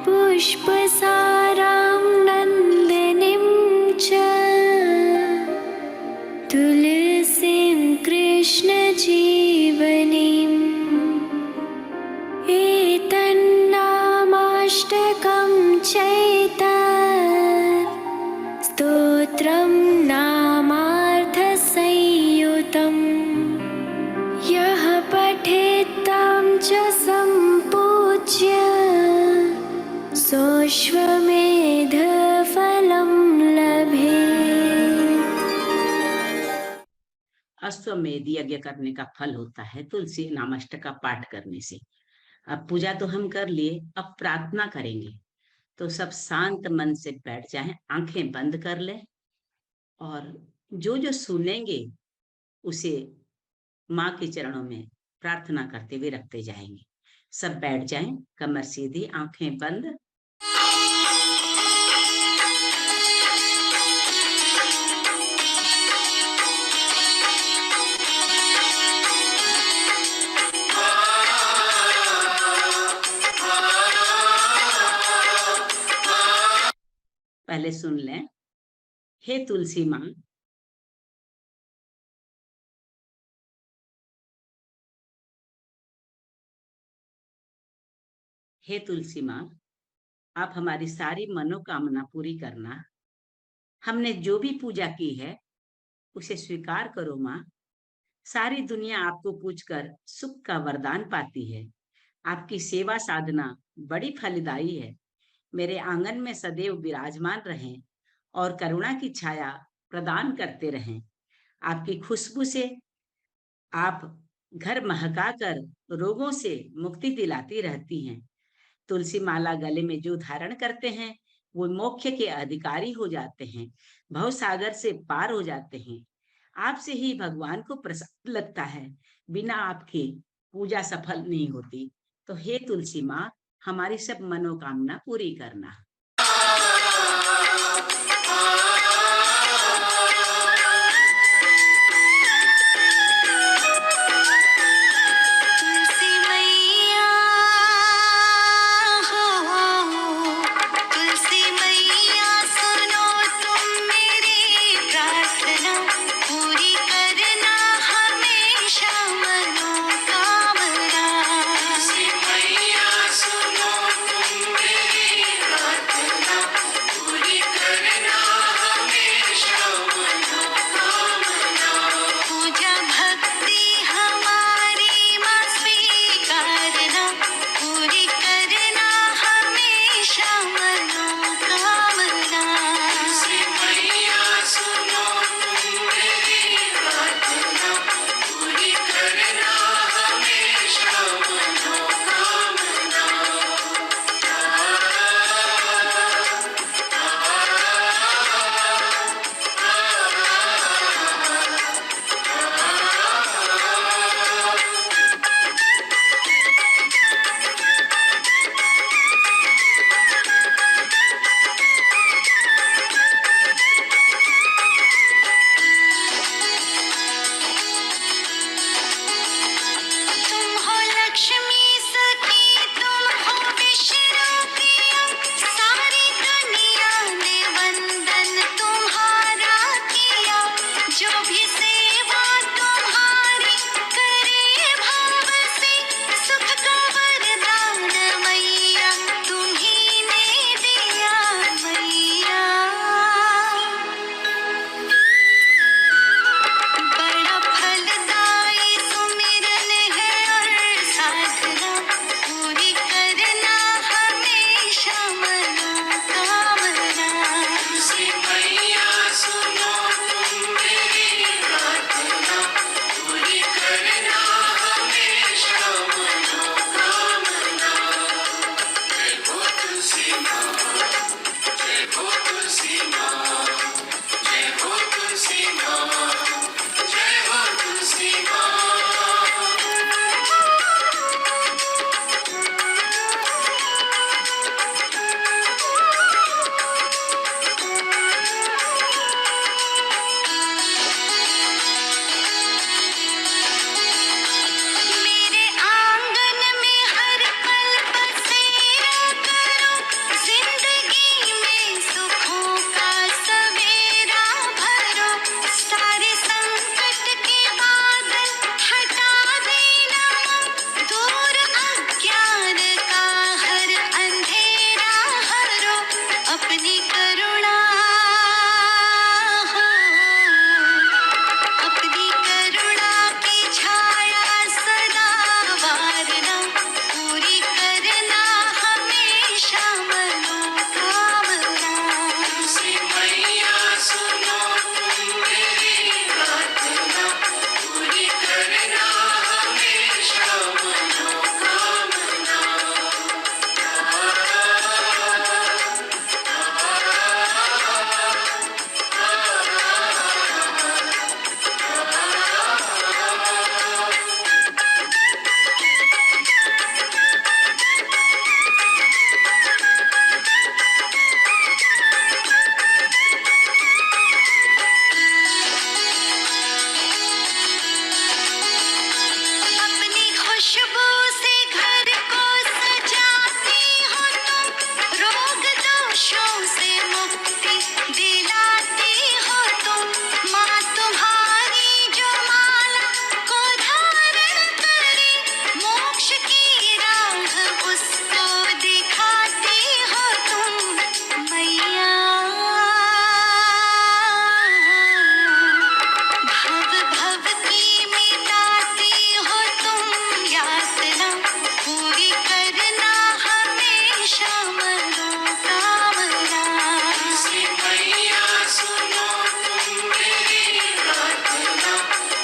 पुष्पसारां नन्दिनीं च तुलसीं कृष्णजीवनीम् एतन्नामाष्टकं चैतत् स्तोत्रं नामार्थसंयुतं यः पठेत् तं च सम्पूज्य सोऽश्वमेधफलं लभेत्। अश्वमेध यज्ञ करने का फल होता है तुलसी नामाष्टक का पाठ करने से। अब पूजा तो हम कर लिए, अब प्रार्थना करेंगे। तो सब शांत मन से बैठ जाएं, आंखें बंद कर लें और जो जो सुनेंगे उसे माँ के चरणों में प्रार्थना करते हुए रखते जाएंगे। सब बैठ जाएं, कमर सीधी, आंखें बंद। पहले सुन लें। हे तुलसी माँ, हे तुलसी माँ, आप हमारी सारी मनोकामना पूरी करना। हमने जो भी पूजा की है उसे स्वीकार करो माँ। सारी दुनिया आपको पूजकर सुख का वरदान पाती है। आपकी सेवा साधना बड़ी फलदायी है। मेरे आंगन में सदैव विराजमान रहें और करुणा की छाया प्रदान करते रहें। आपकी खुशबू से आप घर महकाकर रोगों से मुक्ति दिलाती रहती हैं। तुलसी माला गले में जो धारण करते हैं वो मोक्ष के अधिकारी हो जाते हैं, भव सागर से पार हो जाते हैं। आपसे ही भगवान को प्रसन्न लगता है। बिना आपके पूजा सफल नहीं होती। तो हे तुलसी माँ, हमारी सब मनोकामना पूरी करना। तुलसी मैया हो, तुलसी मैया सुनो तुम मेरी प्रार्थना, पूरी करना हमेशा मनोकामना। तुलसी मैया सुनो तुम मेरी प्रार्थना, मेरे आंगन में हर पल बसेरा करो, जिंदगी में सुखों का सवेरा भरो, सारे संकट के बादल हटा देना, दूर अज्ञान का हर अंधेरा हरो, अपनी करुणा अपनी करुणा की छाया सदा वारना, पूरी करना हमेशा मनोकामना। मैया सुनो तुम मेरी प्रार्थना, पूरी करना हमेशा मनोकामना। अपनी खुशबू से घर को सजाती हो तुम, रोग दोषों से मुक्ति दिलाती हो तुम, माँ तुम्हारी जो माला को धारण करे, मोक्ष की राह उसको दिखाती हो तुम, मैया भव भव की मिटाती हो तुम यातना, पूरी करना हमेशा मनोकामना। मैया सुनो तुम मेरी प्रार्थना,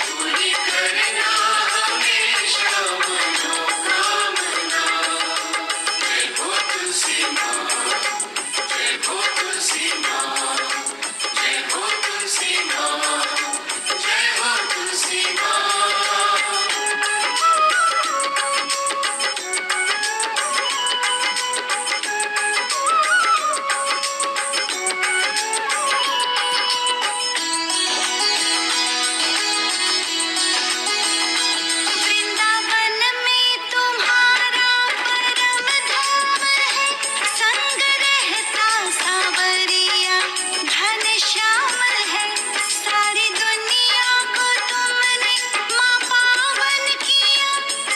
पूरी करना हमेशा मनोकामना। जय हो तुलसी माँ, जय हो तुलसी माँ, जय हो तुलसी माँ, जय हो तुलसी माँ। वृंदावन में तुम्हारा परम धाम है, संग रहता सावरिया घनश्याम है, सारी दुनिया को तुमने माँ पावन किया,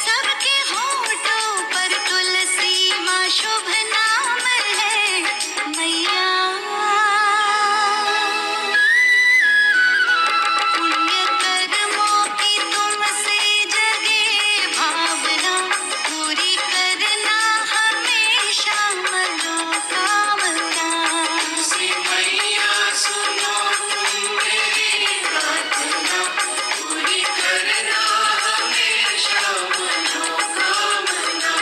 सबके होठों पर तुलसी माँ शुभ नाम है, मैया पुण्य कर्मों की तुमसे जगे भावना, पूरी करना हमेशा मनोकामना। मैया सुनो तुम मेरी प्रार्थना, पूरी करना हमेशा मनोकामना।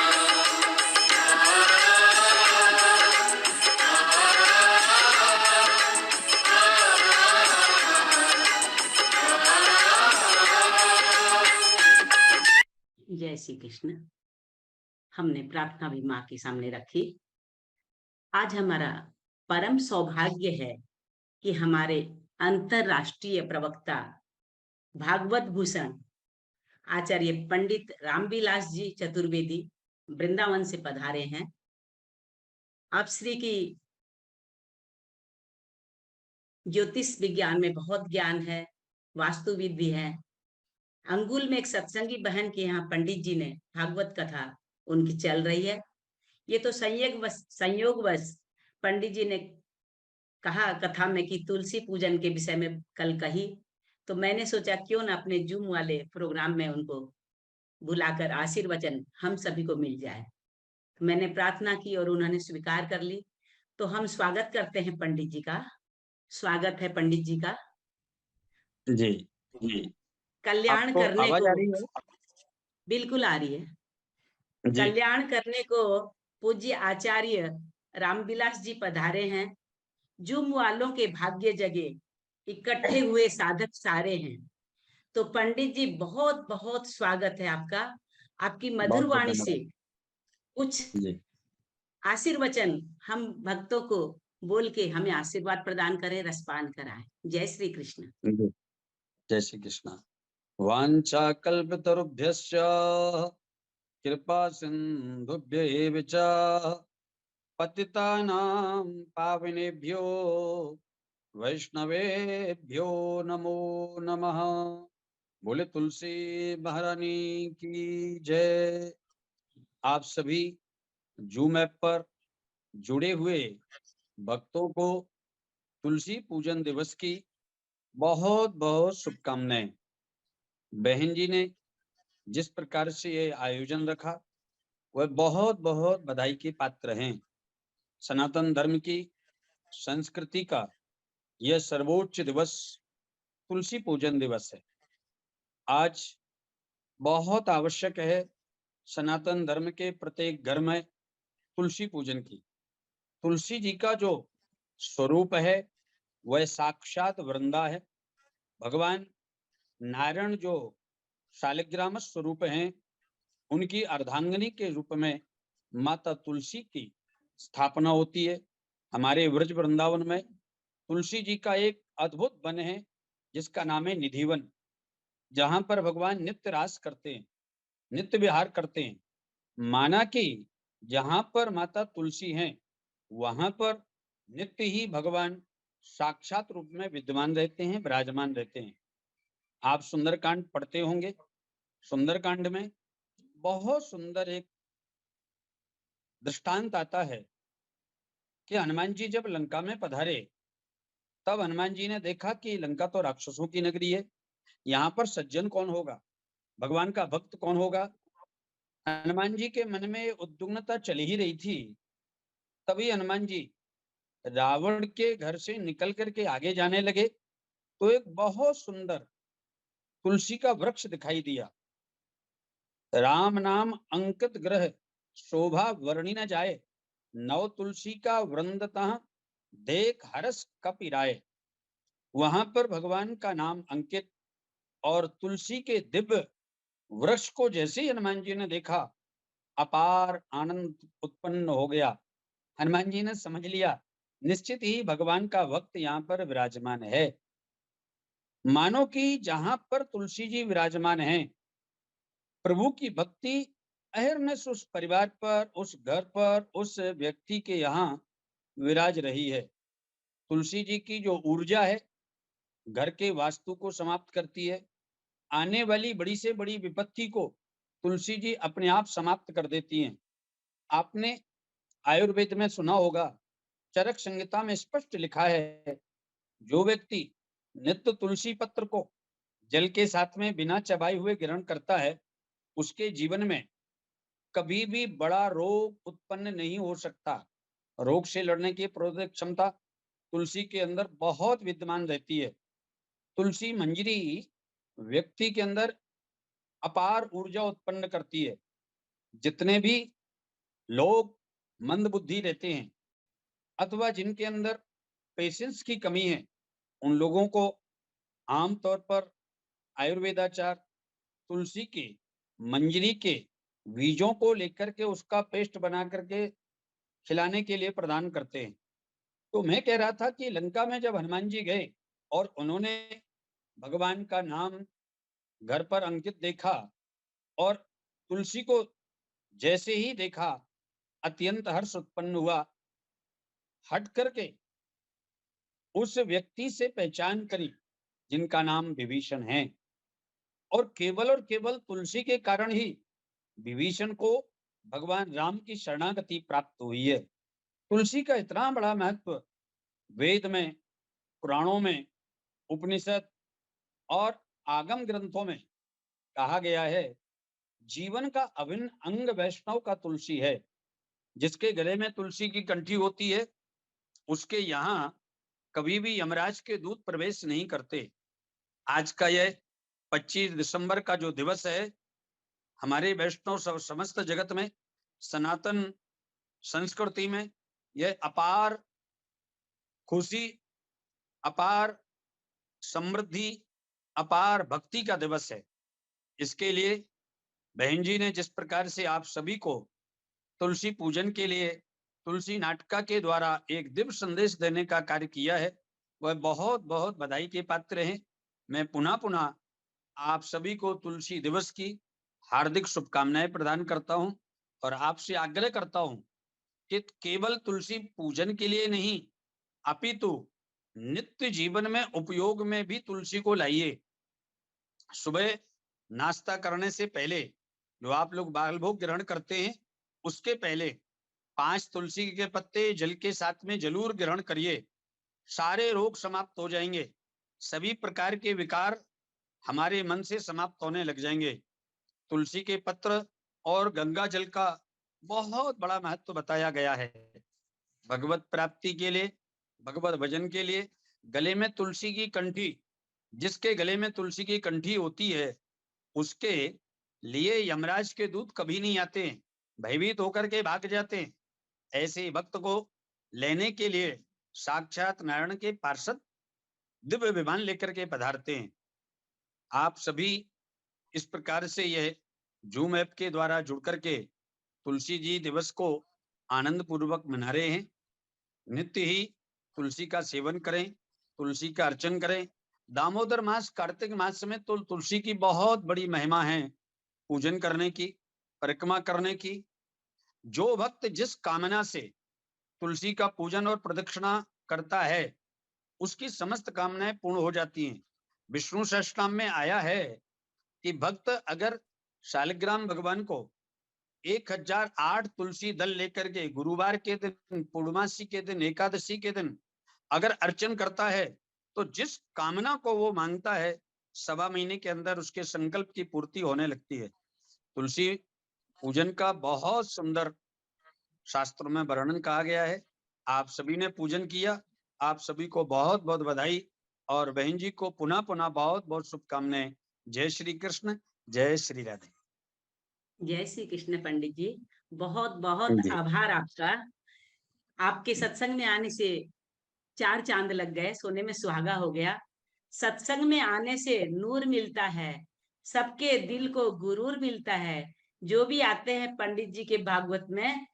जय श्री कृष्ण। हमने प्रार्थना भी माँ के सामने रखी। आज हमारा परम सौभाग्य है कि हमारे अंतरराष्ट्रीय प्रवक्ता भागवत भूषण आचार्य पंडित रामविलास जी चतुर्वेदी वृंदावन से पधारे हैं। आप श्री की ज्योतिष विज्ञान में बहुत ज्ञान है, वास्तुविद भी है। अंगुल में एक सत्संगी बहन के यहाँ पंडित जी ने भागवत कथा उनकी चल रही है। ये तो संयोगवश पंडित जी ने कहा कथा में कि तुलसी पूजन के विषय में कल कही, तो मैंने सोचा क्यों ना अपने जूम वाले प्रोग्राम में उनको बुलाकर आशीर्वचन हम सभी को मिल जाए। तो मैंने प्रार्थना की और उन्होंने स्वीकार कर ली। तो हम स्वागत करते हैं पंडित जी का। स्वागत है पंडित जी का। जी जी। कल्याण आपको करने आवाज को आ रही है? बिल्कुल आ रही है। जी कल्याण करने को पूज्य आचार्य रामविलास जी पधारे हैं। जूम वालों के भाग्य जगे, इकट्ठे हुए साधक सारे हैं। तो पंडित जी बहुत बहुत स्वागत है आपका। आपकी मधुर बहुत बहुत वाणी से धन्यवाद कुछ जी। आशीर्वचन हम भक्तों को बोल के हमें आशीर्वाद प्रदान करें, रसपान कराएं। जय श्री कृष्ण। जी, जय श्री कृष्ण। वाञ्छा कल्पतरुभ्यश्च कृपा सिन्धुभ्य एव च पतितानां पावनेभ्यो वैष्णवेभ्यो नमो नमः। बोले तुलसी महारानी की जय। आप सभी जूम ऐप पर जुड़े हुए भक्तों को तुलसी पूजन दिवस की बहुत बहुत शुभकामनाएं। बहन जी ने जिस प्रकार से ये आयोजन रखा वह बहुत बहुत बधाई के पात्र हैं। सनातन धर्म की संस्कृति का यह सर्वोच्च दिवस तुलसी पूजन दिवस है। आज बहुत आवश्यक है सनातन धर्म के प्रत्येक घर में तुलसी पूजन की। तुलसी जी का जो स्वरूप है वह साक्षात वृंदा है। भगवान नारायण जो शालिग्राम स्वरूप हैं, उनकी अर्धांगिनी के रूप में माता तुलसी की स्थापना होती है। हमारे व्रज वृंदावन में तुलसी जी का एक अद्भुत वन है जिसका नाम है निधिवन, जहां पर भगवान नित्य रास करते हैं, नित्य विहार करते हैं। माना कि जहां पर माता तुलसी हैं वहां पर नित्य ही भगवान साक्षात रूप में विद्यमान रहते हैं, विराजमान रहते हैं। आप सुंदरकांड पढ़ते होंगे। सुंदरकांड में बहुत सुंदर एक दृष्टांत आता है कि हनुमान जी जब लंका में पधारे तब हनुमान जी ने देखा कि लंका तो राक्षसों की नगरी है, यहाँ पर सज्जन कौन होगा, भगवान का भक्त कौन होगा। हनुमान जी के मन में उद्विग्नता चली ही रही थी। तभी हनुमान जी रावण के घर से निकल करके आगे जाने लगे तो एक बहुत सुंदर तुलसी का वृक्ष दिखाई दिया। राम नाम अंकित ग्रह शोभा वर्णि न जाए, नव तुलसी का वृंदतः देख हरस कपिराए। वहां पर भगवान का नाम अंकित और तुलसी के दिव्य वृक्ष को जैसे ही हनुमान जी ने देखा, अपार आनंद उत्पन्न हो गया। हनुमान जी ने समझ लिया निश्चित ही भगवान का भक्त यहाँ पर विराजमान है। मानो कि जहां पर तुलसी जी विराजमान हैं, प्रभु की भक्ति अहरनिश उस परिवार पर, उस घर पर, उस व्यक्ति के यहाँ विराज रही है। तुलसी जी की जो ऊर्जा है घर के वास्तु को समाप्त करती है। आने वाली बड़ी से बड़ी विपत्ति को तुलसी जी अपने आप समाप्त कर देती हैं। आपने आयुर्वेद में सुना होगा, चरक संहिता में स्पष्ट लिखा है, जो व्यक्ति नित्य तुलसी पत्र को जल के साथ में बिना चबाए हुए ग्रहण करता है, उसके जीवन में कभी भी बड़ा रोग उत्पन्न नहीं हो सकता। रोग से लड़ने की प्रतिरोधक क्षमता तुलसी के अंदर बहुत विद्यमान रहती है। तुलसी मंजरी व्यक्ति के अंदर अपार ऊर्जा उत्पन्न करती है। जितने भी लोग मंद बुद्धि रहते हैं अथवा जिनके अंदर पेशेंस की कमी है, उन लोगों को आमतौर पर आयुर्वेदाचार तुलसी के मंजरी के बीजों को लेकर के उसका पेस्ट बना करके खिलाने के लिए प्रदान करते हैं। तो मैं कह रहा था कि लंका में जब हनुमान जी गए और उन्होंने भगवान का नाम घर पर अंकित देखा और तुलसी को जैसे ही देखा अत्यंत हर्ष उत्पन्न हुआ। हट करके उस व्यक्ति से पहचान करी जिनका नाम विभीषण है, और केवल तुलसी के कारण ही विभीषण को भगवान राम की शरणागति प्राप्त हुई है। तुलसी का इतना बड़ा महत्व वेद में, पुराणों में, उपनिषद और आगम ग्रंथों में कहा गया है। जीवन का अभिन्न अंग वैष्णव का तुलसी है। जिसके गले में तुलसी की कंठी होती है उसके यहाँ कभी भी यमराज के दूत प्रवेश नहीं करते। आज का यह 25 दिसंबर का जो दिवस है, हमारे वैष्णव समस्त जगत में, सनातन संस्कृति में यह अपार खुशी, अपार समृद्धि अपार भक्ति का दिवस है। इसके लिए बहन जी ने जिस प्रकार से आप सभी को तुलसी पूजन के लिए तुलसी नाटका के द्वारा एक दिव्य संदेश देने का कार्य किया है, वह बहुत बहुत बधाई के पात्र हैं। मैं पुनः पुनः आप सभी को तुलसी दिवस की हार्दिक शुभकामनाएं प्रदान करता हूं और आपसे आग्रह करता हूं कि केवल तुलसी पूजन के लिए नहीं, अपितु नित्य जीवन में उपयोग में भी तुलसी को लाइए। सुबह नाश्ता करने से पहले जो आप लोग बाल भोग ग्रहण करते हैं, उसके पहले 5 तुलसी के पत्ते जल के साथ में जरूर ग्रहण करिए। सारे रोग समाप्त हो जाएंगे, सभी प्रकार के विकार हमारे मन से समाप्त होने लग जाएंगे। तुलसी के पत्र और गंगा जल का बहुत बड़ा महत्व बताया गया है। भगवत प्राप्ति के लिए, भगवत भजन के लिए गले में तुलसी की कंठी, जिसके गले में तुलसी की कंठी होती है, उसके लिए यमराज के दूत कभी नहीं आते, भयभीत होकर के भाग जाते हैं। ऐसे भक्त को लेने के लिए साक्षात नारायण के पार्षद दिव्य विमान लेकर के पधारते हैं। आप सभी इस प्रकार से यह जूम ऐप के द्वारा जुड़ करके तुलसी जी दिवस को आनंद पूर्वक मना रहे हैं। नित्य ही तुलसी का सेवन करें, तुलसी का अर्चन करें। दामोदर मास, कार्तिक मास में तो तुलसी की बहुत बड़ी महिमा है, पूजन करने की, परिक्रमा करने की। जो भक्त जिस कामना से तुलसी का पूजन और प्रदक्षिणा करता है, उसकी समस्त कामनाएं पूर्ण हो जाती हैं। विष्णु सहस्त्रनाम में आया है कि भक्त अगर शालिग्राम भगवान को 1008 तुलसी दल लेकर के गुरुवार के दिन, पूर्णमासी के दिन, एकादशी के दिन अगर अर्चन करता है, तो जिस कामना को वो मांगता है, 1.25 महीने के अंदर उसके संकल्प की पूर्ति होने लगती है। तुलसी पूजन का बहुत सुंदर शास्त्रों में वर्णन कहा गया है। आप सभी ने पूजन किया, आप सभी को बहुत बहुत बधाई और बहन जी को पुनः पुनः बहुत बहुत शुभकामनाएं। जय श्री कृष्ण, जय श्री राधे। जय श्री कृष्ण पंडित जी, बहुत बहुत जी। आभार आपका। आपके सत्संग में आने से 4 चांद लग गए, सोने में सुहागा हो गया। सत्संग में आने से नूर मिलता है, सबके दिल को गुरूर मिलता है। जो भी आते हैं पंडित जी के भागवत में,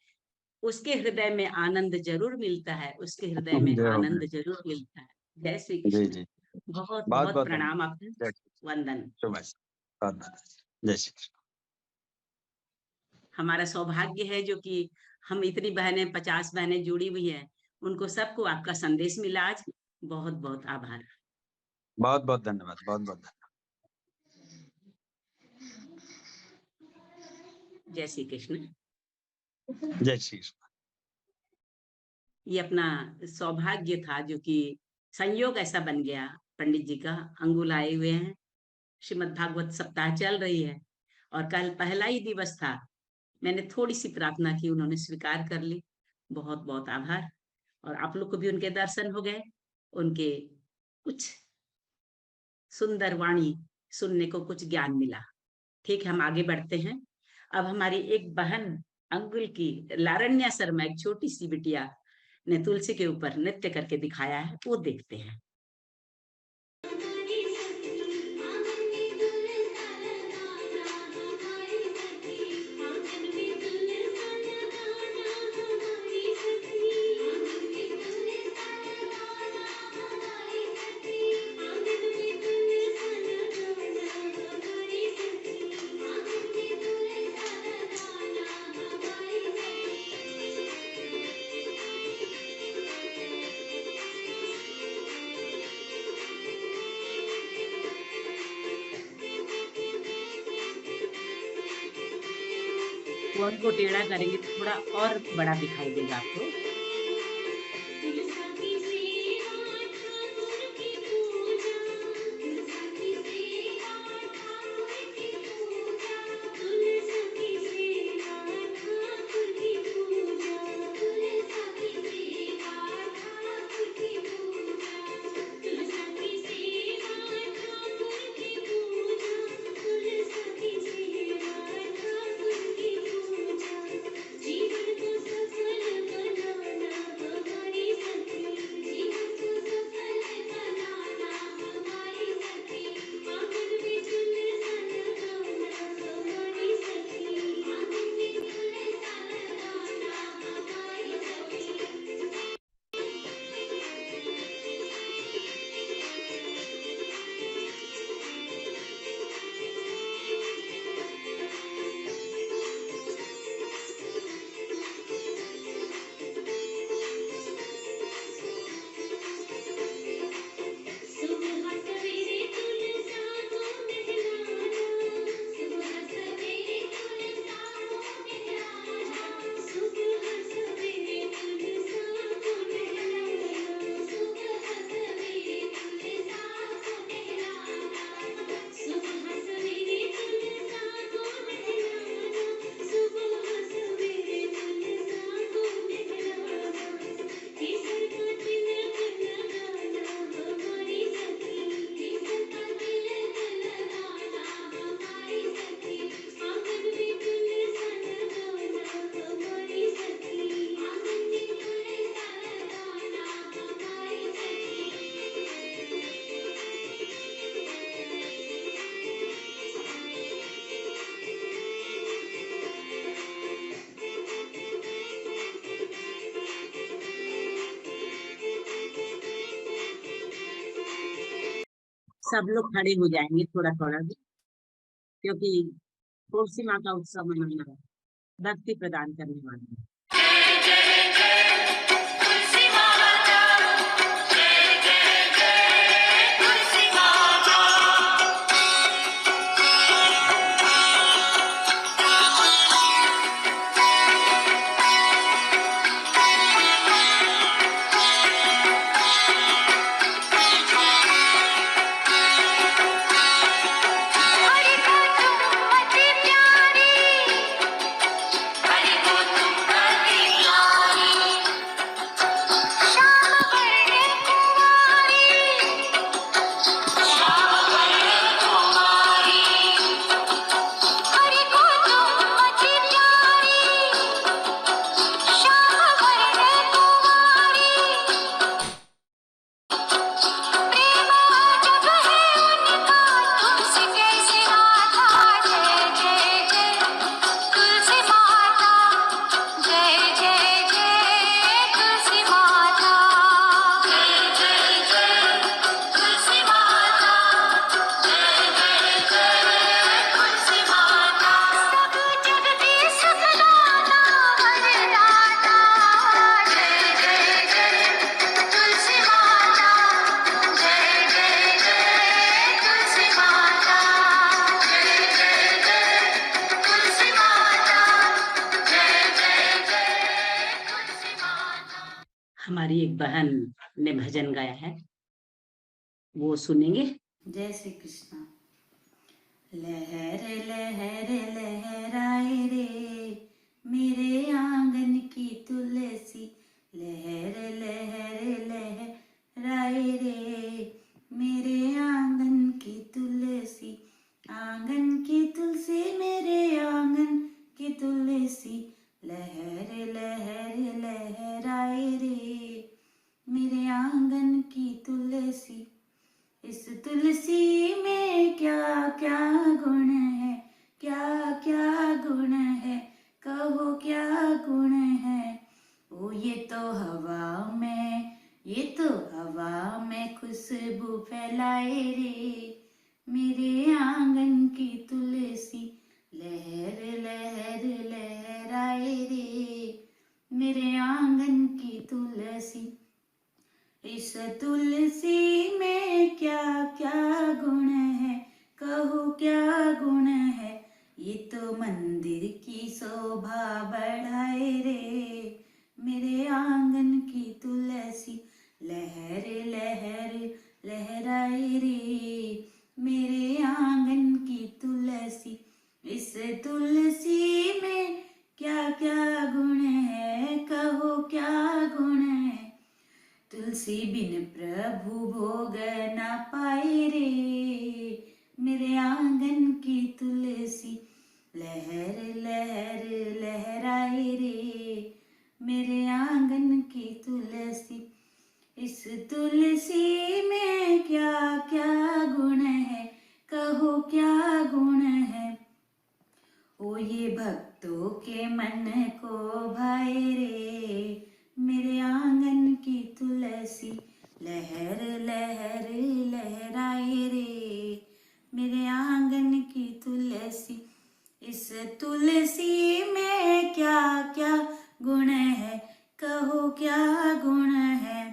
उसके हृदय में आनंद जरूर मिलता है, उसके हृदय में आनंद जरूर मिलता है। जय श्री जी कृष्ण। जी, बहुत बहुत बहुत बहुत प्रणाम आपको, जय वंदन। जय श्री कृष्ण। हमारा सौभाग्य है जो कि हम इतनी बहनें, 50 बहनें जुड़ी हुई हैं, उनको सबको आपका संदेश मिला आज। बहुत बहुत आभार। बहुत बहुत धन्यवाद, बहुत बहुत धन्यवाद। जय श्री कृष्ण। जय श्री कृष्ण। ये अपना सौभाग्य था जो कि संयोग ऐसा बन गया। पंडित जी का अंगुल आए हुए हैं, श्रीमद् भागवत सप्ताह चल रही है और कल पहला ही दिवस था। मैंने थोड़ी सी प्रार्थना की, उन्होंने स्वीकार कर ली। बहुत बहुत आभार। और आप लोग को भी उनके दर्शन हो गए, उनके कुछ सुंदर वाणी सुनने को कुछ ज्ञान मिला। ठीक है, हम आगे बढ़ते हैं। अब हमारी एक बहन अंगुल की लारण्या शर्मा, एक छोटी सी बिटिया ने तुलसी के ऊपर नृत्य करके दिखाया है, वो देखते हैं। वन को टेढ़ा करेंगे तो थोड़ा और बड़ा दिखाई देगा आपको। सब लोग खड़े हो जाएंगे थोड़ा थोड़ा भी, क्योंकि तुलसी माँ का उत्सव मनाना है, भक्ति प्रदान करने वाला है। हमारी एक बहन ने भजन गाया है, वो सुनेंगे। जय श्री कृष्ण। लहर लहर लहराए रे मेरे आंगन की तुलसी, लहर लहर लहराए रे मेरे आंगन की तुलसी, आंगन की तुलसी मेरे आंगन की तुलसी, लहर लहर लहराए रे मेरे आंगन की तुलसी। इस तुलसी में क्या क्या गुण है, क्या क्या गुण है, कहो क्या गुण है। ओ ये तो हवा में, ये तो हवा में खुशबू फैलाए रे मेरे आंगन की तुलसी, लहर लहर लहराए रे मेरे आंगन की तुलसी। इस तुलसी में क्या क्या गुण है, कहो क्या गुण है। ये तो मंदिर की शोभा बढ़ाए रे मेरे आंगन की तुलसी, लहर लहर लहराए रे मेरे आंगन की तुलसी। इस तुलसी में क्या क्या गुण है, कहो क्या गुण है। तुलसी बिन प्रभु भोग न पाए रे मेरे आंगन की तुलसी, लहर लहर लहराए रे मेरे आंगन की तुलसी। इस तुलसी में क्या क्या गुण है, कहो क्या गुण है। ओ ये भक्तों के मन को भाए रे मेरे आंगन की तुलसी, लहर लहर लहराए रे मेरे आंगन की तुलसी। इस तुलसी में क्या क्या गुण है, कहो क्या गुण है।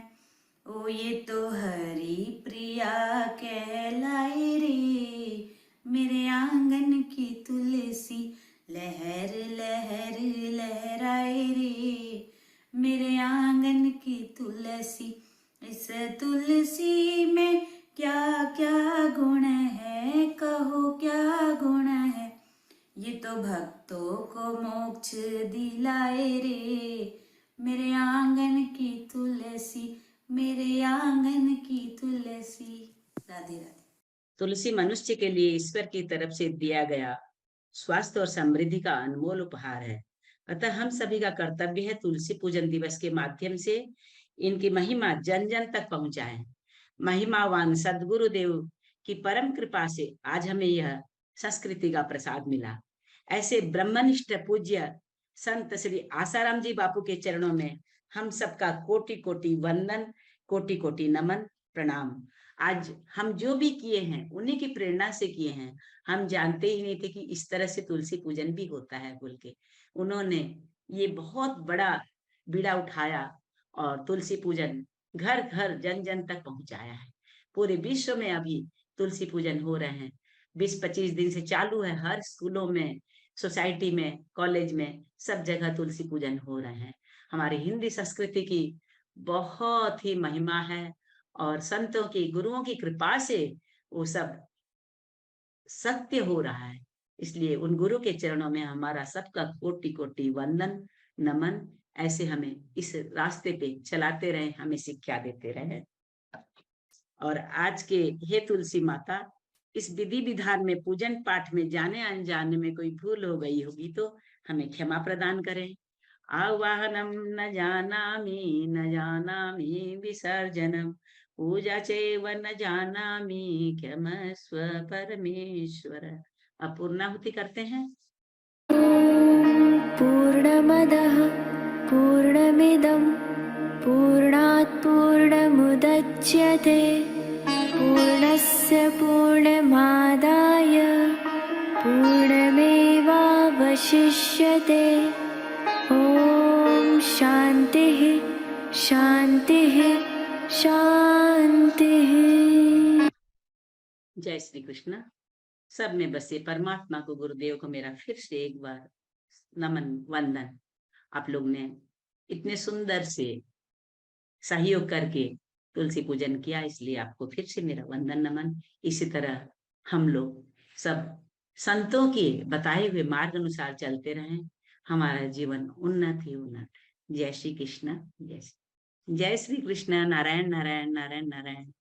ओ ये तो हरि प्रिया कहलाए रे मेरे आंगन की तुलसी, लहर लहर लहराए रे मेरे आंगन की तुलसी। इस तुलसी में क्या क्या गुण है, कहो क्या गुण है। ये तो भक्तों को मोक्ष दिलाए रे मेरे आंगन की तुलसी, मेरे आंगन की तुलसी। राधे राधे। तुलसी मनुष्य के लिए ईश्वर की तरफ से दिया गया स्वास्थ्य और समृद्धि का अनमोल उपहार है। अतः हम सभी का कर्तव्य है तुलसी पूजन दिवस के माध्यम से इनकी महिमा जन जन तक पहुंचाएं। महिमावान सद्गुरुदेव की परम कृपा से आज हमें यह संस्कृति का प्रसाद मिला। ऐसे ब्रह्मनिष्ठ पूज्य संत श्री आसाराम जी बापू के चरणों में हम सबका कोटि कोटि वंदन, कोटि कोटि नमन, प्रणाम। आज हम जो भी किए हैं उन्हीं की प्रेरणा से किए हैं। हम जानते ही नहीं थे कि इस तरह से तुलसी पूजन भी होता है बोल के। उन्होंने ये बहुत बड़ा बीड़ा उठाया और तुलसी पूजन घर घर जन जन तक पहुंचाया है। पूरे विश्व में अभी तुलसी पूजन हो रहे हैं। 20-25 दिन से चालू है। हर स्कूलों में, सोसाइटी में, कॉलेज में, सब जगह तुलसी पूजन हो रहे हैं। हमारी हिंदी संस्कृति की बहुत ही महिमा है और संतों की, गुरुओं की कृपा से वो सब सत्य हो रहा है। इसलिए उन गुरु के चरणों में हमारा सबका कोटि कोटि वंदन, नमन। ऐसे हमें इस रास्ते पे चलाते रहे, हमें शिक्षा देते रहे। और आज के हे तुलसी माता, इस विधि विधान में, पूजन पाठ में जाने अनजाने में कोई भूल हो गई होगी तो हमें क्षमा प्रदान करें। आवाहनम न जानामि विसर्जनम, पूजा चैव न जानामि, क्षमस्व परमेश्वर। अब पूर्णाहुति करते हैं। पूर्णमदः पूर्णमिदं पूर्णात् पूर्णमुदच्यते पूर्णस्य पूर्णमादाय पूर्णमेवावशिष्यते। ॐ शान्तिः शान्तिः शान्तिः। जय श्री कृष्ण। सब में बसे परमात्मा को, गुरुदेव को मेरा फिर से एक बार नमन, वंदन। आप लोग ने इतने सुंदर से सहयोग करके तुलसी पूजन किया, इसलिए आपको फिर से मेरा वंदन, नमन। इसी तरह हम लोग सब संतों के बताए हुए मार्ग अनुसार चलते रहें, हमारा जीवन उन्नत ही उन्नत। जय श्री कृष्ण। जय श्री कृष्ण। नारायण नारायण नारायण नारायण।